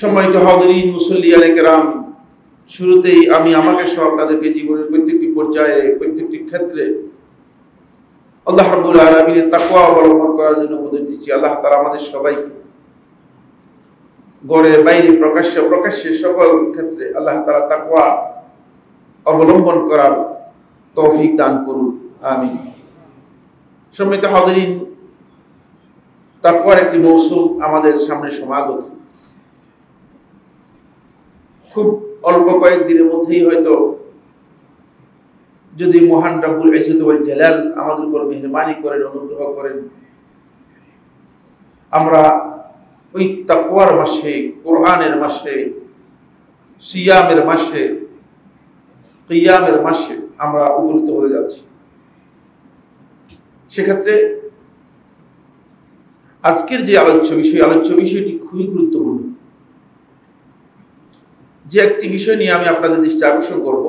সম্মানিত হাজিরিন, মুসল্লিয়ানে কেরাম, শুরুতেই আমি আমাকে সহ আপনাদেরকে জীবনের প্রত্যেকটি পর্যায়ে, প্রত্যেকটি ক্ষেত্রে আল্লাহ রাব্বুল আলামিনের তাকওয়া অবলম্বন করার জন্য উপদেশ দিচ্ছি। আল্লাহ তাআলা আমাদের সবাইকে ঘরে বাইরে প্রকাশ্যে সকল ক্ষেত্রে আল্লাহ তাআলা তাকওয়া অবলম্বন করার তৌফিক দান করুন, আমিন। সম্মানিত হাজিরিন, তাকওয়ার একটি মৌসুম আমাদের সামনে সমাগত। খুব অল্প কয়েকদিনের মধ্যেই হয়তো যদি মহান রব্বুল ইজ্জত ওয়াল জালাল আমাদের উপর মেহেরবানি করেন, অনুগ্রহ করেন, আমরা ওই তাকওয়ার মাসে, কোরআনের মাসে, সিয়ামের মাসে, কিয়ামের মাসে আমরা উপনীত হতে যাচ্ছি। সেক্ষেত্রে আজকের যে আলোচ্য বিষয়টি খুবই গুরুত্বপূর্ণ। যে একটি বিষয় নিয়ে আমি আপনাদের দৃষ্টি আকর্ষণ করব,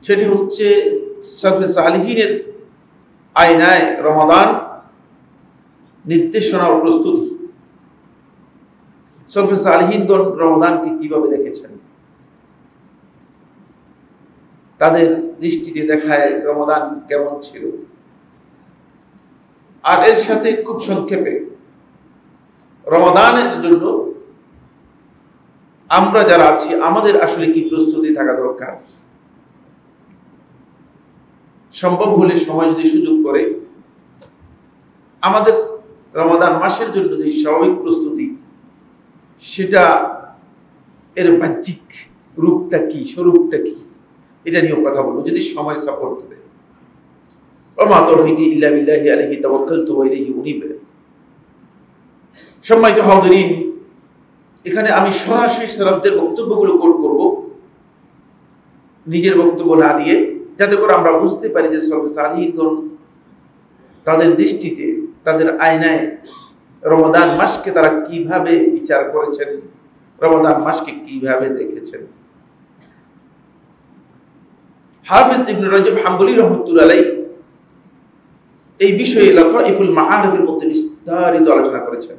সেটি হচ্ছে সালফে সালিহিনের আয়নায় রমাদান নির্দেশনা ও প্রস্তুতি। সালফে সালিহিনগণ রমাদানকে কিভাবে দেখেছেন, তাদের দৃষ্টিতে দেখায় রমাদান কেমন ছিল, আর এর সাথে খুব সংক্ষেপে রমাদানের জন্য আমরা যারা আছি আমাদের আসলে কি প্রস্তুতি থাকা দরকার। সম্ভব হলে সময় যদি সুযোগ করে আমাদের রমাদান মাসের জন্য যে স্বাভাবিক প্রস্তুতি, সেটা এর বাহ্যিক রূপটা কি, স্বরূপটা কি, এটা নিয়েও কথা বলবো যদি সময় সাপোর্ট দেয়। ওমা তৌফিকি ইল্লা বিল্লাহি আলাইহি তাওয়াক্কালতু ওয়া ইলাইহি উনীব। সম্মানিত হাজিরিন, এখানে আমি সরাসরি সালাফদের বক্তব্যগুলো কোট করব, নিজের বক্তব্য না দিয়ে, যাতে করে আমরা বুঝতে পারি যে সালফে সালিহিনগণ তাদের দৃষ্টিতে, তাদের আয়নায় রমাদান মাসকে তারা কিভাবে বিচার করেছেন, রমাদান মাসকে কিভাবে দেখেছেন। হাফিজ ইবনে রজব হাম্বলী রাহমাতুল্লাহ আলাইহি এই বিষয়ে লাতাইফুল মাআরিফের মধ্যে বিস্তারিত আলোচনা করেছেন।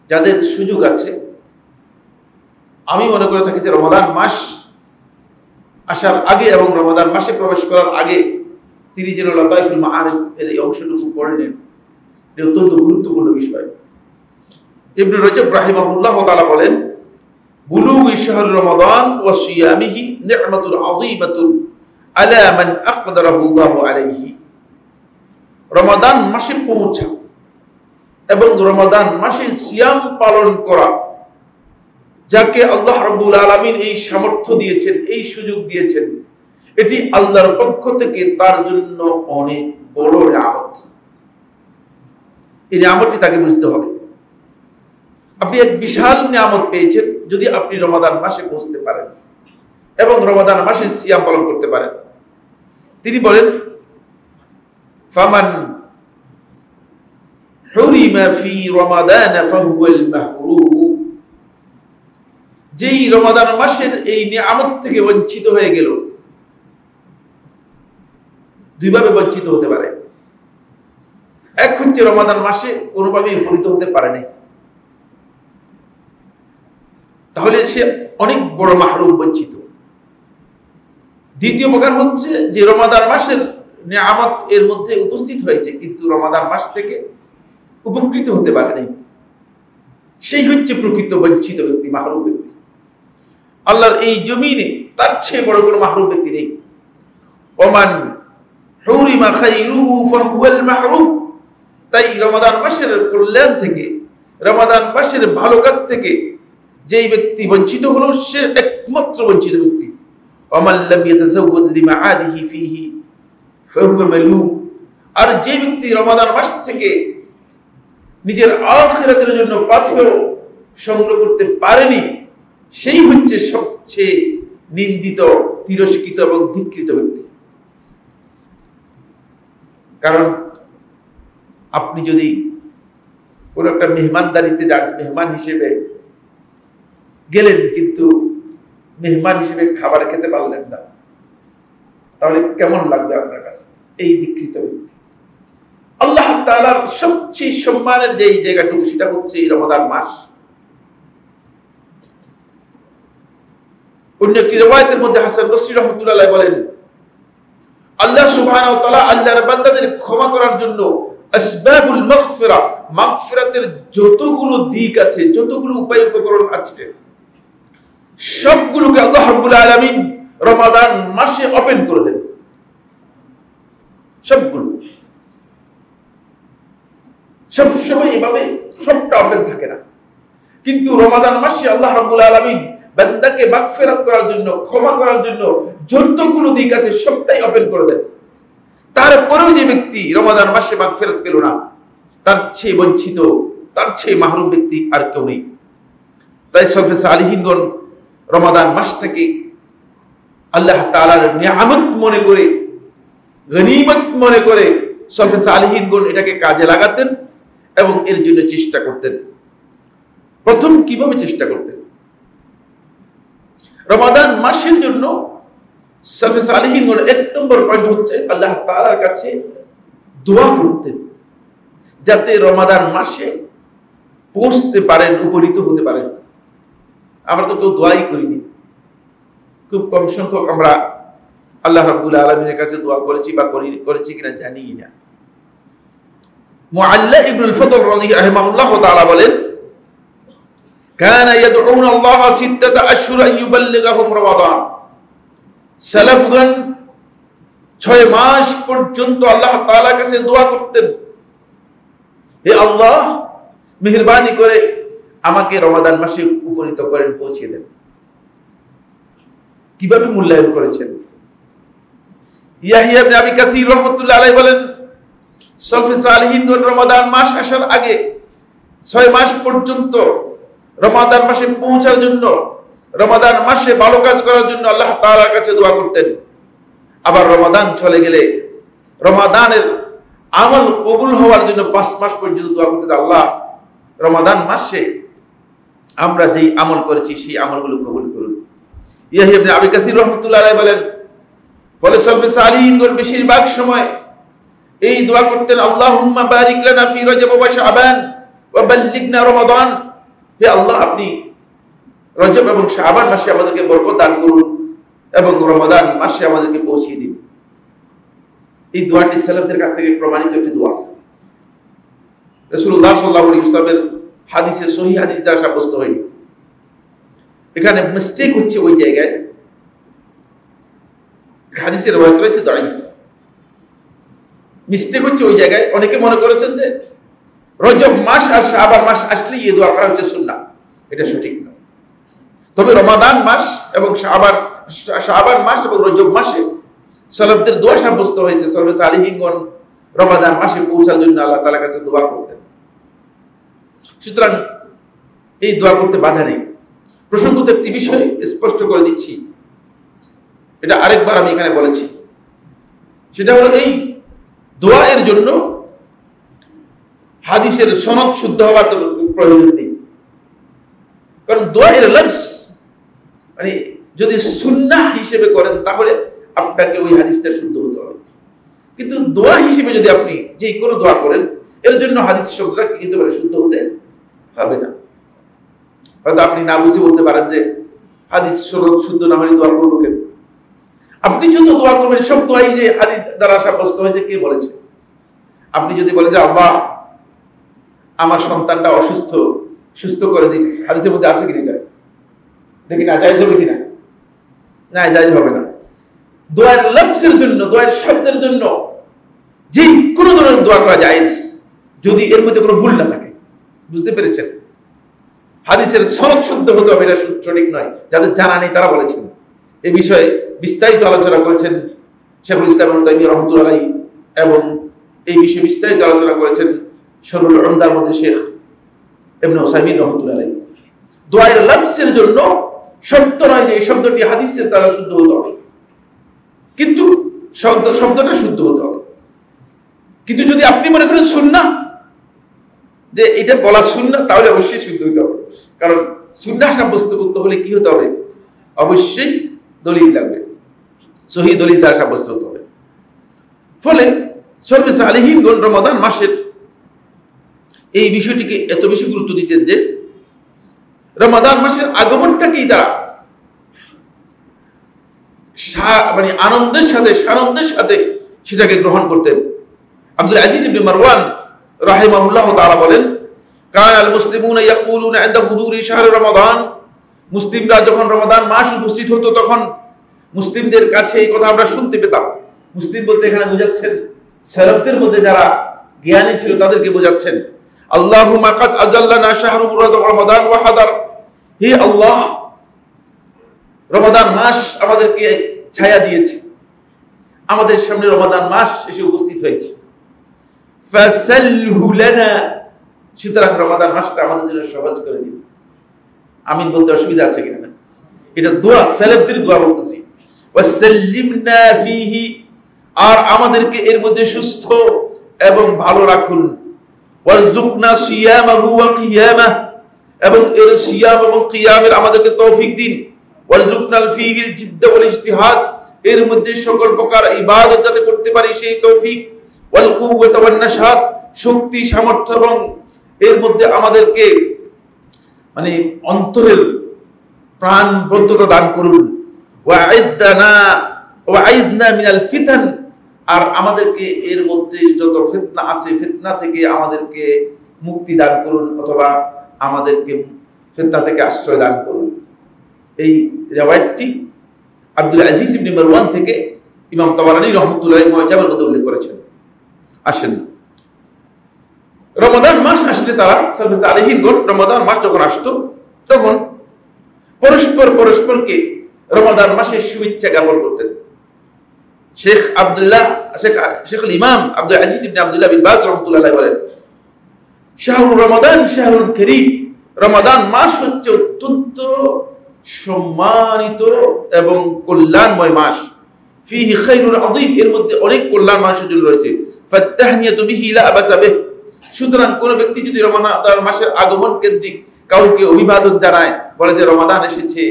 যাদের সুযোগ আছে, আমি মনে করে থাকি যে রমাদান মাস আসার আগে এবং রমাদান মাসে প্রবেশ করার আগে তিনি যেন লাতাইফুল মাআরিফ এর এই অংশটুকু পড়ে নেন। এটা অত্যন্ত গুরুত্বপূর্ণ বিষয়। ইবনে রজব রাহিমাহুল্লাহ তাআলা বলেন, বুলুগি শাহর রমাদান ওয়া সিয়ামিহি নি'মাতুন আযীমাতুন আলা মান আকদারাহুল্লাহু আলাইহি। রমাদান মাসে পৌঁছা এবং রমাদান মাসের সিয়াম পালন করা, যাকে আল্লাহ রাব্বুল আলামিন এই সামর্থ্য দিয়েছেন, এই সুযোগ দিয়েছেন, এটি আল্লাহর পক্ষ থেকে তার জন্য অনেক বড় নিয়ামত। এই নিয়ামতটি তাকে বুঝতে হবে। আপনি এক বিশাল নিয়ামত পেয়েছেন যদি আপনি রমাদান মাসে পৌঁছতে পারেন এবং রমাদান মাসের সিয়াম পালন করতে পারেন। তিনি বলেন, ফামান হুরিমা ফি রমাদান ফাহুয়াল মাহরুম। যেই রমাদান মাসের এই নিয়ামত থেকে বঞ্চিত হয়ে গেল, দুইভাবে বঞ্চিত হতে পারে। এক হচ্ছে রমাদান মাসে কোনোভাবেই উপনীত হতে পারে নাই, তাহলে সে অনেক বড় মাহরুম, বঞ্চিত। দ্বিতীয় প্রকার হচ্ছে যে রমাদান মাসের নিয়ামত এর মধ্যে উপস্থিত হয়েছে কিন্তু রমাদান মাস থেকে উপকৃত হতে পারে নাই, সেই হচ্ছে প্রকৃত বঞ্চিত ব্যক্তি, মাহরুম ব্যক্তি। আল্লাহর এই জমিনে তার চেয়ে বড় কোনো মাহরুম ব্যক্তি নেই। ওমান হুরিমা খাইরুহু ফাহুয়াল মাহরুম। তাই রমাদান মাসের কল্যাণ থেকে, রমাদান মাসের ভালো কাজ থেকে যেই ব্যক্তি বঞ্চিত হলো, সে একমাত্র বঞ্চিত ব্যক্তি। ওমান লাম ইয়াতাযাওয়াদ লিমাআদিহি ফীহি ফাহুয়া মালুম। আর যে ব্যক্তি রমাদান মাস থেকে নিজের আখিরাতের জন্য পাথেয় সংগ্রহ করতে পারেনি, সেই হচ্ছে সবচেয়ে নিন্দিত, তিরস্কৃত এবং ধিক্কৃত ব্যক্তি। কারণ আপনি যদি কোনো একটা মেহমানদারিতে যান, মেহমান হিসেবে গেলেন কিন্তু মেহমান হিসেবে খাবার খেতে পারলেন না, তাহলে কেমন লাগবে আপনার কাছে? এই ধিক্কৃত ব্যক্তি। আল্লাহ তাআলার সবচেয়ে সম্মানের যে জায়গাটুকু সেটা হচ্ছে এই রমাদান মাস। অন্য একটি রিওয়ায়াতের মধ্যে হাসান বসরি রাহমাতুল্লাহ আলাইহি বলেন, আল্লাহ সুবহানাহু ওয়া তাআলা আল্লাহর বান্দাদের ক্ষমা করার জন্য আসবাবুল মাগফিরা, মাগফিরাতের যতগুলো দিক আছে, যতগুলো উপায় উপকরণ আছে, সবগুলোকে আল্লাহ রাব্বুল আলামিন রমাদান মাসে ওপেন করে দেন। সবগুলো সবসময় এভাবে সবটা ওপেন থাকে না, কিন্তু রমাদান মাসে আল্লাহ রাব্বুল আলামিন বান্দাকে মাগফিরাত করার জন্য, ক্ষমা করার জন্য যতগুলো দিক আছে সবটাই ওপেন করে দেন। তারপরেও যে ব্যক্তি রমাদান মাসে মাগফিরাত পেল না, তার চেয়ে বঞ্চিত, তার চেয়ে মাহরুম ব্যক্তি আর কেউ নেই। তাই সলফে সালিহিনগণ রমাদান মাসটাকে আল্লাহ তাআলার নিয়ামত মনে করে, গনিমত মনে করে সলফে সালিহিনগণ এটাকে কাজে লাগাতেন এবং এর জন্য চেষ্টা করতেন। প্রথম কিভাবে চেষ্টা করতেন? রমাদান মাসের জন্য সলফে সালিহিনগণ এক নম্বর পয়েন্ট হচ্ছে আল্লাহ তাআলার কাছে দোয়া করতেন, যাতে রমাদান মাসে পৌঁছতে পারেন, উপনীত হতে পারেন। আমরা তো কেউ দোয়াই করিনি, খুব কম সংখ্যক আমরা আল্লাহ রাব্বুল আলামিনের কাছে দোয়া করেছি বা করেছি কিনা জানি না। মুআল্লা ইবনুল ফদল রাহিমাহুল্লাহ তাআলা বলেন, কানা ইয়াদউনা আল্লাহ সিত্তাতা আশহুর আন ইউবাল্লিগাহুম রমাদান। সালাফগণ 6 মাস পর্যন্ত আল্লাহ তাআলার কাছে দোয়া করতেন, হে আল্লাহ মেহেরবানি করে আমাকে রমাদান মাসে উপনীত করেন, পৌঁছে দেন। কিভাবে মূল্যায়ন করেছেন? ইয়াহিয়া ইবনে আবি কাসির রাহমাতুল্লাহ আলাইহি বলেন, সলফে সালিহিনগণ রমাদান মাস আসার আগে 6 মাস পর্যন্ত রমাদান মাসে পৌঁছার জন্য, রমাদান মাসে ভালো কাজ করার জন্য আল্লাহ তাআলার কাছে দোয়া করতেন। আবার রমাদান চলে গেলে রমাদানের আমল কবুল হওয়ার জন্য 5 মাস পর্যন্ত দোয়া করতেন, আল্লাহ রমাদান মাসে আমরা যেই আমল করেছি সেই আমলগুলো কবুল করুন। ইয়াহিয়া ইবনে আবি কাসির রাহমাতুল্লাহ আলাইহি বলেন, ফলে সলফে সালিহিনগণ বেশিরভাগ সময় এই দোয়া করতেন, আল্লাহুম্মা বারিক লানা ফি রজব ওয়া শাবান ওয়া বাল্লিগনা রমাদান। হে আল্লাহ, আপনি রজব এবং শাবান মাসে আমাদেরকে বরকত দান করুন এবং রমাদান মাসে আমাদেরকে পৌঁছিয়ে দিন। এই দোয়াটি সালাফদের কাছ থেকে প্রমাণিত একটি দোয়া। রাসূলুল্লাহ সাল্লাল্লাহু আলাইহি ওয়াসাল্লামের হাদিসে, সহিহ হাদিস দ্বারা সাব্যস্ত হয়নি। এখানে মিস্টেক হচ্ছে ওই জায়গায়, হাদিসের রওয়ায়াত রয়েছে দাঈফ। মিস্টেক হচ্ছে ওই জায়গায়, অনেকে মনে করেছেন যে রজব মাস আর শাবান মাস আসলে এই দোয়া করা হচ্ছে সুন্নাহ। এটা সঠিক নয়। তবে রমাদান মাস এবং শাবান মাস এবং রজব মাসে সালাফদের দোয়া সাব্যস্ত হয়েছে। সলফে সালিহিনগণ রমাদান মাসে পৌঁছার জন্য আল্লাহ তাআলার কাছে দোয়া করতেন। সুতরাং এই দোয়া করতে বাধা নেই। প্রসঙ্গত একটি বিষয় স্পষ্ট করে দিচ্ছি, এটা আরেকবার আমি এখানে বলেছি, সেটা হলো এই দোয়ার জন্য হাদিসের সনদ শুদ্ধ হওয়ার প্রয়োজন নেই। কারণ দোয়ার লফজ মানে যদি সুন্নাহ হিসেবে করেন তাহলে আপনাকে ওই হাদিসটা শুদ্ধ হতে হবে, কিন্তু দোয়া হিসেবে যদি আপনি যে কোনো দোয়া করেন এর জন্য হাদিস শব্দটা কিন্তু শুদ্ধ হতে হবে না। হয়তো আপনি না বুঝে বলতে পারেন যে হাদিস সনদ শুদ্ধ না হলে দোয়া করবো কেন? আপনি যত দোয়া করবেন সব দোয়াই যে হাদিস দ্বারা সাব্যস্ত হয়েছে, কে বলেছে? আপনি যদি বলেন যে আল্লাহ আমার সন্তানটা অসুস্থ, সুস্থ করে দিন, হাদিসের মধ্যে আছে কিনা এটা দেখি না, জায়েজ হবে কিনা? না, জায়েজ হবে না। দোয়ার লফজের জন্য, দোয়ার শব্দের জন্য যে কোনো ধরনের দোয়া করা জায়েজ, যদি এর মধ্যে কোনো ভুল না থাকে। বুঝতে পেরেছেন? হাদিসের সনদ শুদ্ধ হতে হবে, এটা সঠিক নয়। যাদের জানা নেই তারা বলেছেন। এই বিষয়ে বিস্তারিত আলোচনা করেছেন শেখুল ইসলাম ইবনে তাইমিয়া রাহমাতুল্লাহি আলাইহি, এবং এই বিষয়ে বিস্তারিত আলোচনা করেছেন শরহুল উমদার মধ্যে শেখ ইবনে উসাইমিন রাহমাতুল্লাহি আলাইহি। দোয়ার লফজের জন্য শব্দ নয় যে এই শব্দটি হাদিসের দ্বারা শুদ্ধ হতে হবে, কিন্তু শব্দটা শুদ্ধ হতে হবে। কিন্তু যদি আপনি মনে করেন সুন্নাহ, যে এটা বলা সুন্নাহ, তাহলে অবশ্যই শুদ্ধ হতে হবে। কারণ সুন্নাহ সাব্যস্ত করতে হলে কি হতে হবে? অবশ্যই দলিল লাগবে, সহিহ দলিল দ্বারা সাব্যস্ত হতে হবে। ফলে সলফে সালিহিনগণ রমাদান মাসের এই বিষয়টিকে এত বেশি গুরুত্ব দিতেন যে রমাদান মাসের আগমনটাকেই তারা মানে আনন্দের সাথে সানন্দের সাথে সেটাকে গ্রহণ করতেন। আব্দুল আজিজ ইবনে মারওয়ান রাহিমাহুল্লাহ তাআলা বলেন, কানাল মুসলিমুনা ইয়াকুলুনা ইনদা হুদুরি শাহর রমাদান, মুসলিমরা যখন রমাদান মাস উপস্থিত হতো তখন মুসলিমদের কাছে এই কথা আমরা শুনতে পেতাম। মুসলিম বলতে এখানে বোঝাচ্ছেন সালাফদের মধ্যে যারা জ্ঞানী ছিল তাদেরকে বোঝাচ্ছেন। আল্লাহুম্মা কাদ আজাল্লানা শাহরু রমাদান ওয়া হাদার, হে আল্লাহ রমাদান মাস আমাদেরকে ছায়া দিয়েছে, আমাদের সামনে রমাদান মাস এসে উপস্থিত হয়েছে। ফাসালহু লানা, সুতরাং রমাদান মাসটা আমাদের জন্য সহজ করে দিন। আমিন বলতে অসুবিধা আছে কিনা? এটা দোয়া, সালাফদের দোয়া বলতেছি। ওয়াসাল্লিমনা ফীহি, আর আমাদেরকে এর মধ্যে সুস্থ এবং ভালো রাখুন। ওয়ারযুকনা সিয়ামাহু ওয়া কিয়ামাহ, এবং এর সিয়াম এবং কিয়ামের আমাদেরকে তৌফিক দিন। ওয়ারযুকনাল ফীহিল জিদ্দ ওয়াল ইজতিহাদ, এর মধ্যে সকল প্রকার ইবাদত যাতে করতে পারি সেই তৌফিক। ওয়াল কুওয়াতা ওয়ান নাশাত, শক্তি সামর্থ্য এবং এর মধ্যে আমাদেরকে মানে অন্তরের প্রাণবদ্ধতা দান করুন। ওয়াইদনা মিনাল ফিতান, আর আমাদেরকে এর মধ্যে যত ফিতনা আছে ফিতনা থেকে আমাদেরকে মুক্তি দান করুন, অথবা আমাদেরকে ফিতনা থেকে আশ্রয় দান করুন। এই রিওয়ায়াতটি আব্দুল আজিজ ইবনে মারওয়ান থেকে ইমাম তাবারানী রাহমাতুল্লাহি মুআজ্জামের মধ্যে উল্লেখ করেছেন। আসেন, রমাদান মাস আসলে তারা সালফে সালেহিনগণ রমাদান মাস যখন আসতো তখন পরস্পরকে রমাদান মাসের শুভেচ্ছা জ্ঞাপন করতেন। শেখুল ইমাম আব্দুল আজিজ ইবনে আব্দুল্লাহ বিন বাজ রাহমাতুল্লাহি আলাইহি বলেন, শাহরুর রমাদান শাহরুল কারীম, রমাদান মাস হচ্ছে অত্যন্ত সম্মানিত এবং কল্যাণময় মাস। ফীহি খায়রুন আযীম, এর মধ্যে অনেক কল্যাণ মানুষের জন্য রয়েছে। ফাত্তাহনিয়াতু বিহি লা আবাসা বিহি, সুতরাং কোন ব্যক্তি যদি রমাদান মাসের আগমন কেন্দ্রিক কাউকে অভিবাদন জানায়, বলে যে রমাদান এসেছে,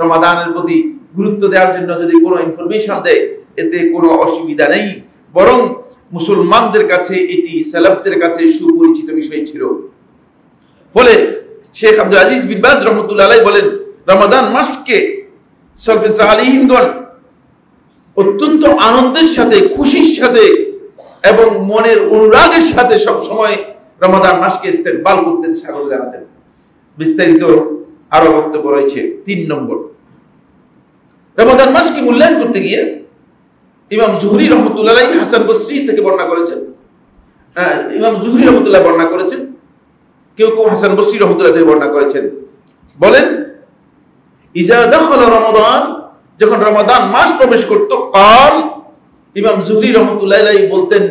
রমাদানের প্রতি গুরুত্ব দেওয়ার জন্য যদি কোনো ইনফরমেশন দেয়, এতে কোনো অসুবিধা নেই, বরং মুসলমানদের কাছে এটি সালাফদের কাছে সুপরিচিত বিষয় ছিল। ফলে শেখ আব্দুল আজিজ বিন বাজ রাহমাতুল্লাহি আলাইহি বলেন, রমাদান মাসকে সালফে সালেহিনগণ অত্যন্ত আনন্দের সাথে, খুশির সাথে এবং মনের অনুরাগের সাথে সব সময় রমাদান মাসকে ইস্তেকবাল করতেন, স্বাগত জানাতেন। বিস্তারিত আরো বক্তব্য রয়েছে। 3 নম্বর, রমাদান মাসকে মূল্যায়ন করতে গিয়ে ইমাম জুহরি রহমতুল্লাহ আলাইহি হাসান বসরি থেকে বর্ণনা করেছেন। ইমাম জুহরি রহমতুল্লাহ বর্ণনা করেছেন, কেউ কেউ হাসান বসরি রহমতুল্লাহ থেকে বর্ণনা করেছেন। বলেন, ইজা দাখালা রমাদান, যখন রমাদান মাস প্রবেশ করত, কাল, ইমাম জুহরি রহমতুল্লাহ আলাইহি বলতেন,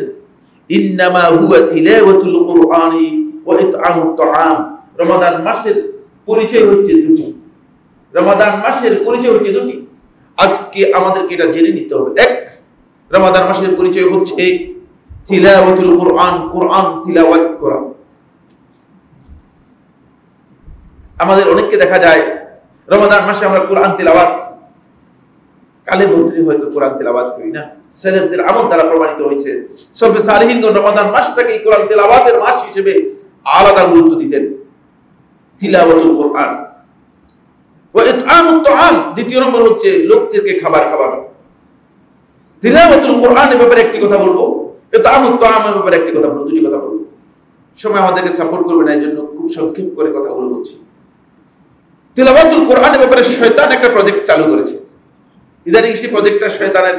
ইন্নামা হুয়া তিলাওয়াতুল কুরআনি ওয়া ইতআমুত তাআম। রমাদান মাসের পরিচয় হচ্ছে দুটি। রমাদান মাসের পরিচয় হচ্ছে দুটি। আজকে আমাদেরকে এটা জেনে নিতে হবে। এক, রমাদান মাসের পরিচয় হচ্ছে তিলাওয়াতুল কুরআন, কুরআন তিলাওয়াত করা। আমাদের অনেককে দেখা যায় রমাদান মাসে আমরা কুরআন তিলাওয়াত, কালে বদ্রি হয়তো কোরআন তিলাওয়াত করি না। সালাফদের আমল দ্বারা প্রমাণিত হয়েছে, সালফে সালেহিনগণ রমাদান মাসটাকে কোরআন তিলাওয়াতের মাস হিসেবে আলাদা গুরুত্ব দিতেন। তিলাওয়াতুল কুরআন ওয়া ইতআমুত তাআম, দ্বিতীয় নম্বর হচ্ছে লোকদেরকে খাবার খাওয়ানো। তিলাওয়াতুল কুরআনের ব্যাপারে একটি কথা বলবো, ইতআমুত তাআমের ব্যাপারে একটি কথা বলবো, দুটি কথা বলবো। সময় আমাদেরকে সাপোর্ট করবে না, এই জন্য খুব সংক্ষেপ করে কথাগুলো বলছি। তিলাওয়াতুল কুরআনের ব্যাপারে শয়তান একটা প্রজেক্ট চালু করেছে। ইদানিং সেই প্রজেক্টটা শয়তানের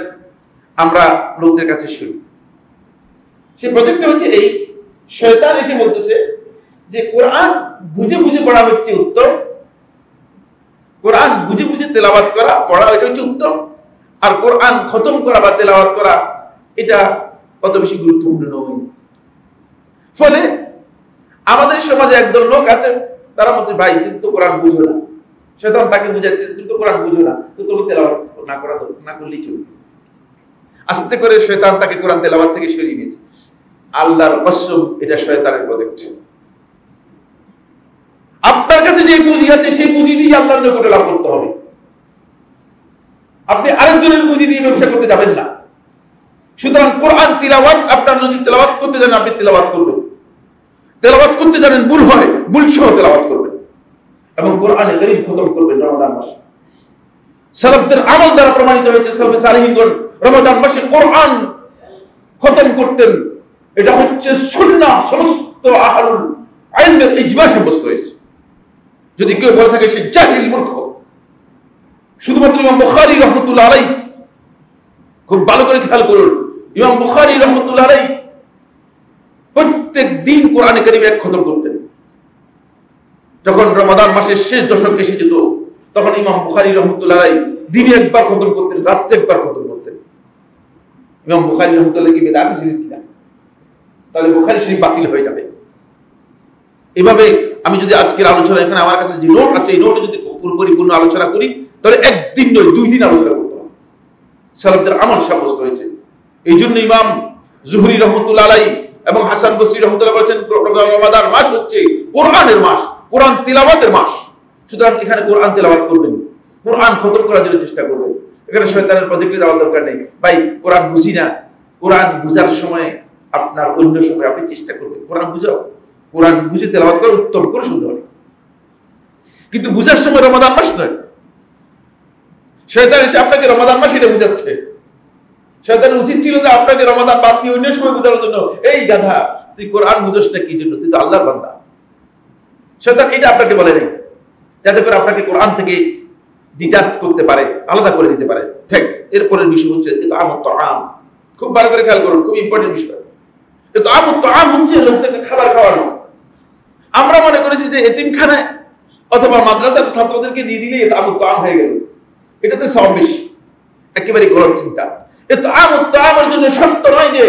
আমরা লোকদের কাছে শুনি। সেই প্রজেক্টটা হচ্ছে এই, শয়তান এসে বলতেছে যে কোরআন বুঝে বুঝে পড়া হচ্ছে উত্তম, কোরআন বুঝে বুঝে তেলাওয়াত করা পড়া এটা হচ্ছে উত্তম, আর কোরআন খতম করা বা তেলাওয়াত করা এটা কত বেশি গুরুত্বপূর্ণ নয়। ফলে আমাদের সমাজে একদল লোক আছে, তারা বলছে ভাই তুমি তো কোরআন বুঝো না। শয়তান তাকে বুঝাচ্ছে তুমি তো কোরআন বুঝো না, তো তুমি তেলাওয়াত না করলেই চলবে। আস্তে করে শয়তান তাকে কোরআন তেলাওয়াত থেকে সরিয়ে নিয়েছে। আল্লাহর কসম, এটা শয়তানের প্রজেক্ট। আপনার কাছে যে পুঁজি আছে সেই পুঁজি দিয়ে আল্লাহর নিকটে লাভ করতে হবে। আপনি আরেকজনের পুঁজি দিয়ে ব্যবসা করতে যাবেন না। সুতরাং কোরআন তিলাওয়াত, আপনার যদি তেলাওয়াত করতে জানেন আপনি তেলাওয়াত করবেন, তেলাওয়াত করতে জানেন, ভুল হয় ভুল সহ তেলাওয়াত করবেন এবং কোরআনে কারীম খতম করবেন রমাদান মাসে। সালাফদের আমল দ্বারা প্রমাণিত হয়েছে, সালাফে সালেহিনগণ রমাদান মাসে কোরআন খতম করতেন। এটা হচ্ছে সুন্নাহ, সমস্ত আহলুল ইলমের ইজমা সাব্যস্ত হয়েছে। যদি কেউ বলে থাকে সে জাহিল, মূর্খ। শুধুমাত্র ইমাম বুখারী রাহমাতুল্লাহ আলাইহি, খুব ভালো করে খেয়াল করুন, ইমাম বুখারী রাহমাতুল্লাহ আলাইহি প্রত্যেক দিন কোরআনে কারীম এক খতম করতেন। যখন রমাদান মাসের শেষ দশক এসে যেত, তখন ইমাম বুখারী রাহমাতুল্লাহ আলাইহি দিনে একবার খতম করতেন, রাতে একবার খতম করতেন। ইমাম বুখারী রাহমাতুল্লাহ কি বেদাতি ছিলেন কিনা? তাহলে বুখারী শরীফ বাতিল হয়ে যাবে। এভাবে আমি যদি আজকের আলোচনা, এখানে আমার কাছে যে নোট আছে, এই নোটে যদি পরিপূর্ণ আলোচনা করি, তাহলে একদিন নয় 2 দিন আলোচনা করতে হবে। সালাফদের আমল সাব্যস্ত হয়েছে। এই জন্য ইমাম জুহরি রহমতুল্লাহ আলাইহি এবং হাসান বসরি রহমতুল্লাহ বলেছেন রমাদান মাস হচ্ছে কোরআনের মাস, কোরআন তিলাওয়াতের মাস। সুতরাং এখানে কোরআন তিলাওয়াত করবেন, কোরআন খতম করার জন্য চেষ্টা করবেন। এখানে শয়তানের প্রজেক্টে যাওয়ার দরকার নেই। ভাই কোরআন বুঝি না, কোরআন বুঝার সময় আপনার অন্য সময় আপনি চেষ্টা করবেন কোরআন বুঝাও, কোরআন বুঝে তেলাওয়াত করা উত্তম করে শুনতে হবে, কিন্তু বুঝার সময় রমাদান মাস নয়। শয়তান এসে আপনাকে রমাদান মাস এটা বুঝাচ্ছে। শয়তান উচিত ছিল যে আপনাকে রমাদান বাদ দিয়ে অন্য সময় বুঝানোর জন্য, এই গাধা তুই কোরআন বুঝোস না কি জন্য, তুই তো আল্লাহর বান্দা। শয়তান এটা আপনাকে বলে নাই, যাতে করে আপনাকে কোরআন থেকে ডিটাচ করতে পারে, আলাদা করে দিতে পারে। ঠিক এরপরের বিষয় হচ্ছে ইতআমুত তাআম। খুব ভালো করে খেয়াল করুন, খুব ইম্পর্টেন্ট বিষয়। ইতআমুত তাআম হচ্ছে লোকদেরকে খাবার খাওয়ানো। আমরা মনে করেছি যে এতিমখানায় অথবা মাদ্রাসার ছাত্রদেরকে দিয়ে দিলে ইতআমুত তাআম হয়ে গেল, এটাতে সওয়াব বেশি। একেবারে গলত চিন্তা। ইতআমুত তাআমের জন্য শর্ত নয় যে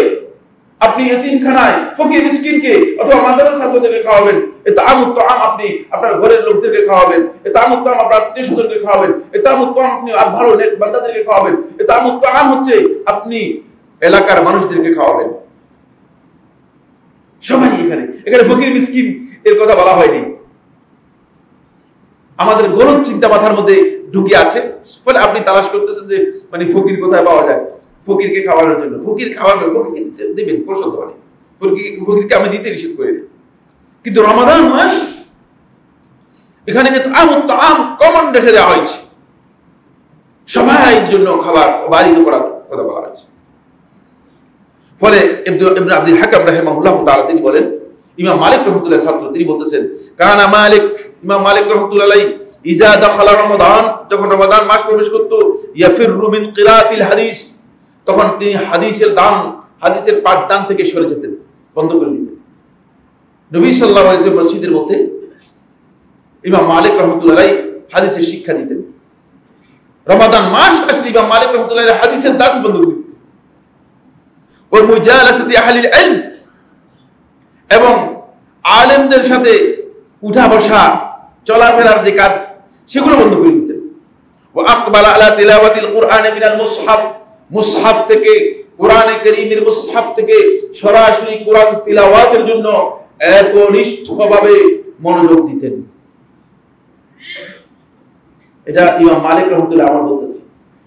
আপনি এতিমখানায় ফকির মিসকিনকে অথবা মাদ্রাসার ছাত্রদেরকে খাওয়াবেন। ইতআমুত তাআম আপনি আপনার ঘরের লোকদেরকে খাওয়াবেন, ইতআমুত তাআম আপনার আত্মীয়স্বজনকে খাওয়াবেন, ইতআমুত তাআম আপনি ভালো নেক বান্দাদেরকে খাওয়াবেন। ইতআমুত তাআম হচ্ছে আপনি এলাকার মানুষদেরকে খাওয়াবেন। সবাই এখানে ফকির মিসকিন এর কথা বলা হয়নি। আমাদের গলত চিন্তা মাথার মধ্যে ঢুকে আছে, ফলে আপনি তালাশ করতেছেন যে মানে ফকির কোথায় পাওয়া যায়, ফকিরকে খাওয়ানোর জন্য। ফকির খাওয়াবেন, ফকিরকে দিবেন, পছন্দ হয়, ফকিরকে আমি দিতে নিষেধ করি না। কিন্তু রমাদান মাস এখানে ইতআমুত তাআম কমন রেখে দেওয়া হয়েছে, সবাই জন্য খাবার বাড়িত করার কথা বলা হয়েছে। ফলে ইবনে আব্দুল হাকাম রাহিমাহুল্লাহ তাআলা তিনি বলেন, ইমাম মালিক রাহমাতুল্লাহ ছাত্র, তিনি বলতেছেন কানা মালিক, ইমাম মালিক রাহমাতুল্লাহ আলাইহি ইজা দাখালা রমাদান, যখন রমাদান মাস প্রবেশ করত, ইয়াফিরু মিন কিরাআতিল হাদিস, তখন তিনি হাদিসের পাঠদান থেকে সরে যেতেন, বন্ধ করে দিতেন। নবী সাল্লাল্লাহু আলাইহি ওয়াসাল্লাম মসজিদের মধ্যে ইমাম মালিক রাহমাতুল্লাহ আলাইহি হাদিসের শিক্ষা দিতেন। রমাদান মাস আসলে ইমাম মালিক রাহমাতুল্লাহ আলাইহি হাদিসের দার্স বন্ধ করে দিতেন। ওয়া মুজালাসাতি আহলিল ইলম, এবং আলেমদের সাথে উঠা বসা চলাফেরার যে কাজ সেগুলো বন্ধ করে দিতেন। ওয়া আকবালা আলা তিলাওয়াতিল কুরআন মিনাল মুসহাফ, মুসহাফ থেকে, কোরআনে কারীমের মুসহাফ থেকে সরাসরি কোরআন তিলাওয়াতের জন্য একনিষ্ঠভাবে মনোযোগ দিতেন। এটা ইমাম মালিক রাহমাতুল্লাহ আমার বলতেছি।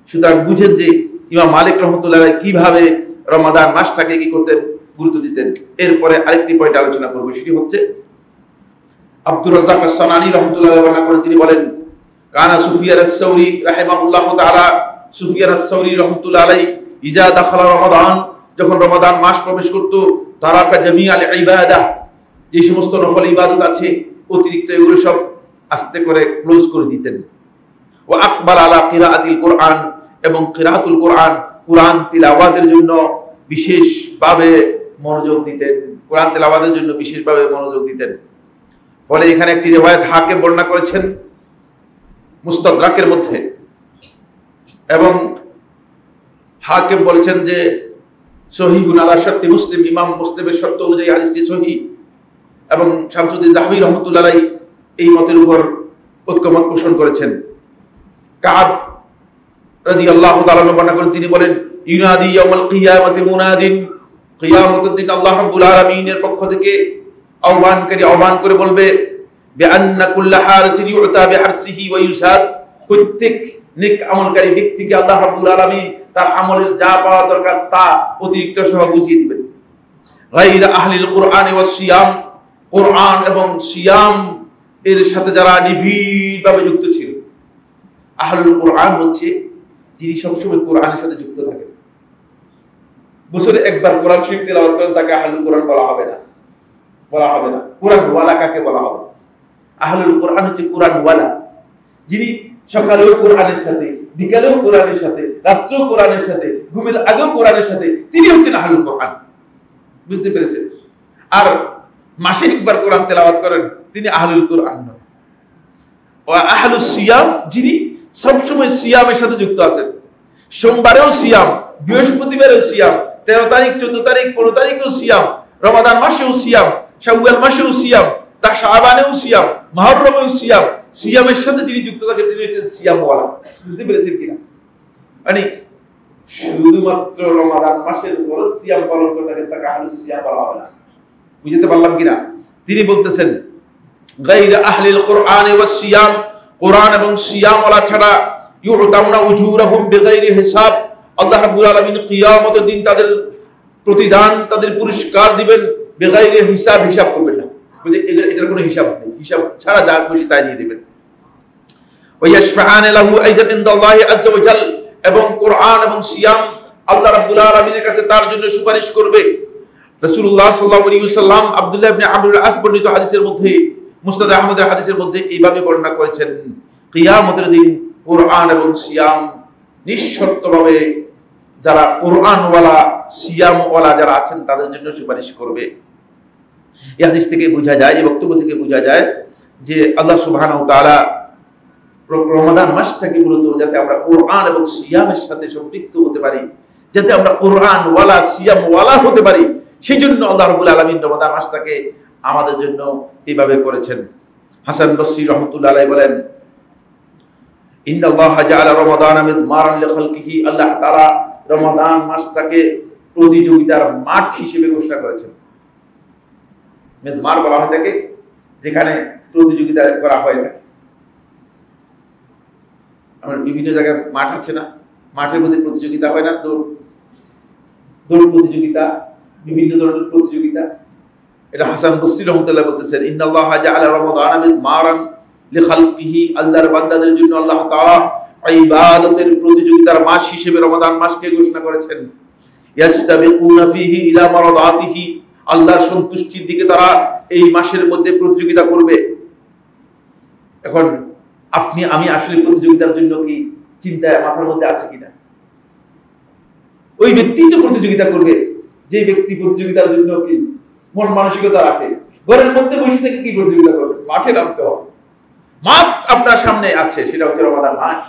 সুতরাং বুঝেন যে ইমাম মালিক রাহমাতুল্লাহ কিভাবে রমাদান মাসটাকে কি করতেন, গুরুত্ব দিতেন। এরপরে আরেকটি পয়েন্ট আলোচনা করব, সেটি হচ্ছে আব্দুর রাজ্জাক আস-সানানী রাহমাতুল্লাহ বর্ণনা করেন, তিনি বলেন কানা সুফিয়ান আস-সাউরি রাহিমাহুল্লাহ তাআলা, সুফিয়ান আস-সাউরি রাহমাতুল্লাহ আলাইহি ইজা দাখালা রমাদান, যখন রমাদান মাস প্রবেশ করত, তারাকা জামিআল ইবাদাহ, যে সমস্ত নফল ইবাদত আছে অতিরিক্ত এগুলো সব আস্তে করে ক্লোজ করে দিতেন। ওয়া আকবাল আলা কিরাআতিল কুরআন, এবং কিরাআতুল কুরআন, কুরআন তিলাওয়াতের জন্য বিশেষভাবে মনোযোগ দিতেন, কুরআন তিলাওয়াতের জন্য বিশেষভাবে মনোযোগ দিতেন। ফলে এখানে একটি রিওয়ায়াত হাকিম বর্ণনা করেছেন মুস্তাদরাকের মধ্যে, এবং হাকিম বলেছেন যে সহিহুন আলা শারতি মুসলিম, ইমাম মুসলিমের শর্ত অনুযায়ী হাদিসটি সহিহ, এবং শামসুদ্দিন যাহবী রাহমাতুল্লাহ আলাইহি এই মতের উপর ঐকমত পোষণ করেছেন। কাব রাদিয়াল্লাহু তাআলা বর্ণনা করেন, তিনি বলেন ইউনাদি ইয়াউমাল কিয়ামাতি মুনাদিন, কিয়ামতের দিন আল্লাহ রাব্বুল আলামিনের পক্ষ থেকে আহ্বানকারী আহ্বান করে বলবে বিআন্না কুল্লা হারিসিন ইউতা বিহারসিহি ওয়া ইউসাদ, প্রত্যেক নেক আমলকারী ব্যক্তিকে আল্লাহ রাব্বুল আলামিন তার আমলের যা পাওয়া দরকার তা অতিরিক্ত সহ বুঝিয়ে দিবেন। গায়রা আহলিল কুরআন ওয়াস সিয়াম, কোরআন এবং সিয়াম এর সাথে যারা নিবিড়ভাবে যুক্ত ছিল। আহলুল কোরআন হচ্ছে যিনি সবসময় কোরআনের সাথে যুক্ত থাকেন। বছরে একবার কোরআন শরীফ তেলাওয়াত করেন, তাকে আহলুল কোরআন বলা হবে না। কোরআন ওয়ালা কাকে বলা হবে? আহলুল কোরআন হচ্ছে কোরআন ওয়ালা, যিনি সকালেও কোরআনের সাথে, বিকালেও কোরআনের সাথে, রাত্রেও কোরআনের সাথে, ঘুমের আগেও কোরআনের সাথে, তিনি হচ্ছেন আহলুল কোরআন। বুঝতে পেরেছেন? আর মাসে একবার কোরআন তেলাওয়াত করেন, তিনি আহলুল কোরআন নন। ও আহলুস সিয়াম, যিনি সবসময় সিয়ামের সাথে যুক্ত আছেন। সোমবারেও সিয়াম, বৃহস্পতিবারেও সিয়াম, 13 তারিখ, 14 তারিখ, 15 তারিখেও সিয়াম, রমাদান মাসেও সিয়াম, শাওয়াল মাসেও সিয়াম, তা শাবানেও সিয়াম, মুহররমেও সিয়াম। সিয়ামের সাথে যিনি যুক্ত থাকেন তিনি হচ্ছেন সিয়ামওয়ালা। বুঝতে পেরেছেন কিনা? মানে শুধুমাত্র রমাদান মাসের ফরজ সিয়াম পালন করে থাকেন, তাকে আহলুস সিয়াম বলা হবে না। বুঝতে পারলাম কিনা? তিনি বলতেছেন গায়রা আহলিল কোরআন ওয়াস সিয়াম, কোরআন এবং সিয়াম ওয়ালা ছাড়া ইউতাউনা উজুরহুম বিগাইরি হিসাব, আল্লাহ রাব্বুল আলামিন কিয়ামতের দিন তাদের প্রতিদান, তাদের পুরস্কার দিবেন বিগাইরি হিসাব, হিসাব করবেন না। বুঝে এটার কোনো হিসাব নেই, হিসাব ছাড়া যা খুশি তাই দিয়ে দিবেন। ওয়া ইয়াশফাআনা লাহু আইজান ইনদাল্লাহি আযজা ওয়া জাল, এবং কোরআন এবং সিয়াম আল্লাহ রাব্বুল আলামিনের কাছে তার জন্য সুপারিশ করবে। রাসূলুল্লাহ সাল্লাল্লাহু আলাইহি ওয়াসাল্লাম আব্দুল্লাহ ইবনে আমর আস বর্ণিত হাদিসের মধ্যে, মুসনাদ আহমদের হাদিসের মধ্যে এইভাবে বর্ণনা করেছেন, কিয়ামতের দিন কোরআন এবং সিয়াম নিঃশর্তভাবে যারা কোরআন ওয়ালা, সিয়াম ওয়ালা যারা আছেন তাদের জন্য সুপারিশ করবে। এই হাদিস থেকে বোঝা যায়, এই বক্তব্য থেকে বোঝা যায় যে আল্লাহ সুবহানাহু ওয়া তাআলা রমাদান মাসটাকে মূলত যাতে আমরা কোরআন এবং সিয়ামের সাথে সম্পৃক্ত হতে পারি, যাতে আমরা কোরআন ওয়ালা, সিয়াম ওয়ালা হতে পারি, সেই জন্য আল্লাহ রাব্বুল আলামিন রমাদান মাসটাকে আমাদের জন্য এইভাবে করেছেন। হাসান বসরি রাহমাতুল্লাহ আলাইহি বলেন, ইন্নাল্লাহা জাআলা রমাদানা মিদমারান লিখালকিহি, আল্লাহ তাআলা রমাদান মাসটাকে প্রতিযোগিতার মাঠ হিসেবে ঘোষণা করেছেন। মিদমার বলা হয় থাকে যেখানে প্রতিযোগিতা করা হয়ে থাকে। আমার বিভিন্ন জায়গায় মাঠ আছে না, মাঠের মধ্যে প্রতিযোগিতা হয় না, দৌড় প্রতিযোগিতা, বিভিন্ন ধরনের প্রতিযোগিতা। এটা হাসান বসরি রাহমাতুল্লাহ বলতেছেন, ইন্নাল্লাহা জাআলা রমাদানা মিদমারান লিখালকিহি, আল্লাহর বান্দাদের জন্য আল্লাহ তাআলা ইবাদতের প্রতিযোগিতার মাস হিসেবে রমাদান মাসকে ঘোষণা করেছেন। ইয়াস্তাবিকুনা ফীহি ইলা মারাদাতিহি, আল্লাহর সন্তুষ্টির দিকে তারা এই মাসের মধ্যে প্রতিযোগিতা করবে। এখন আপনি আমি আসলে প্রতিযোগিতার জন্য কি চিন্তায় মাথার মধ্যে আছে কিনা? ওই ব্যক্তি তো প্রতিযোগিতা করবে যে ব্যক্তি প্রতিযোগিতার জন্য কি মন মানসিকতা রাখে। ঘরের মধ্যে বসে থেকে কি প্রতিযোগিতা করবে? মাঠে নামতে হবে। মাঠ আপনার সামনে আছে, সেটা হচ্ছে রমাদান মাস।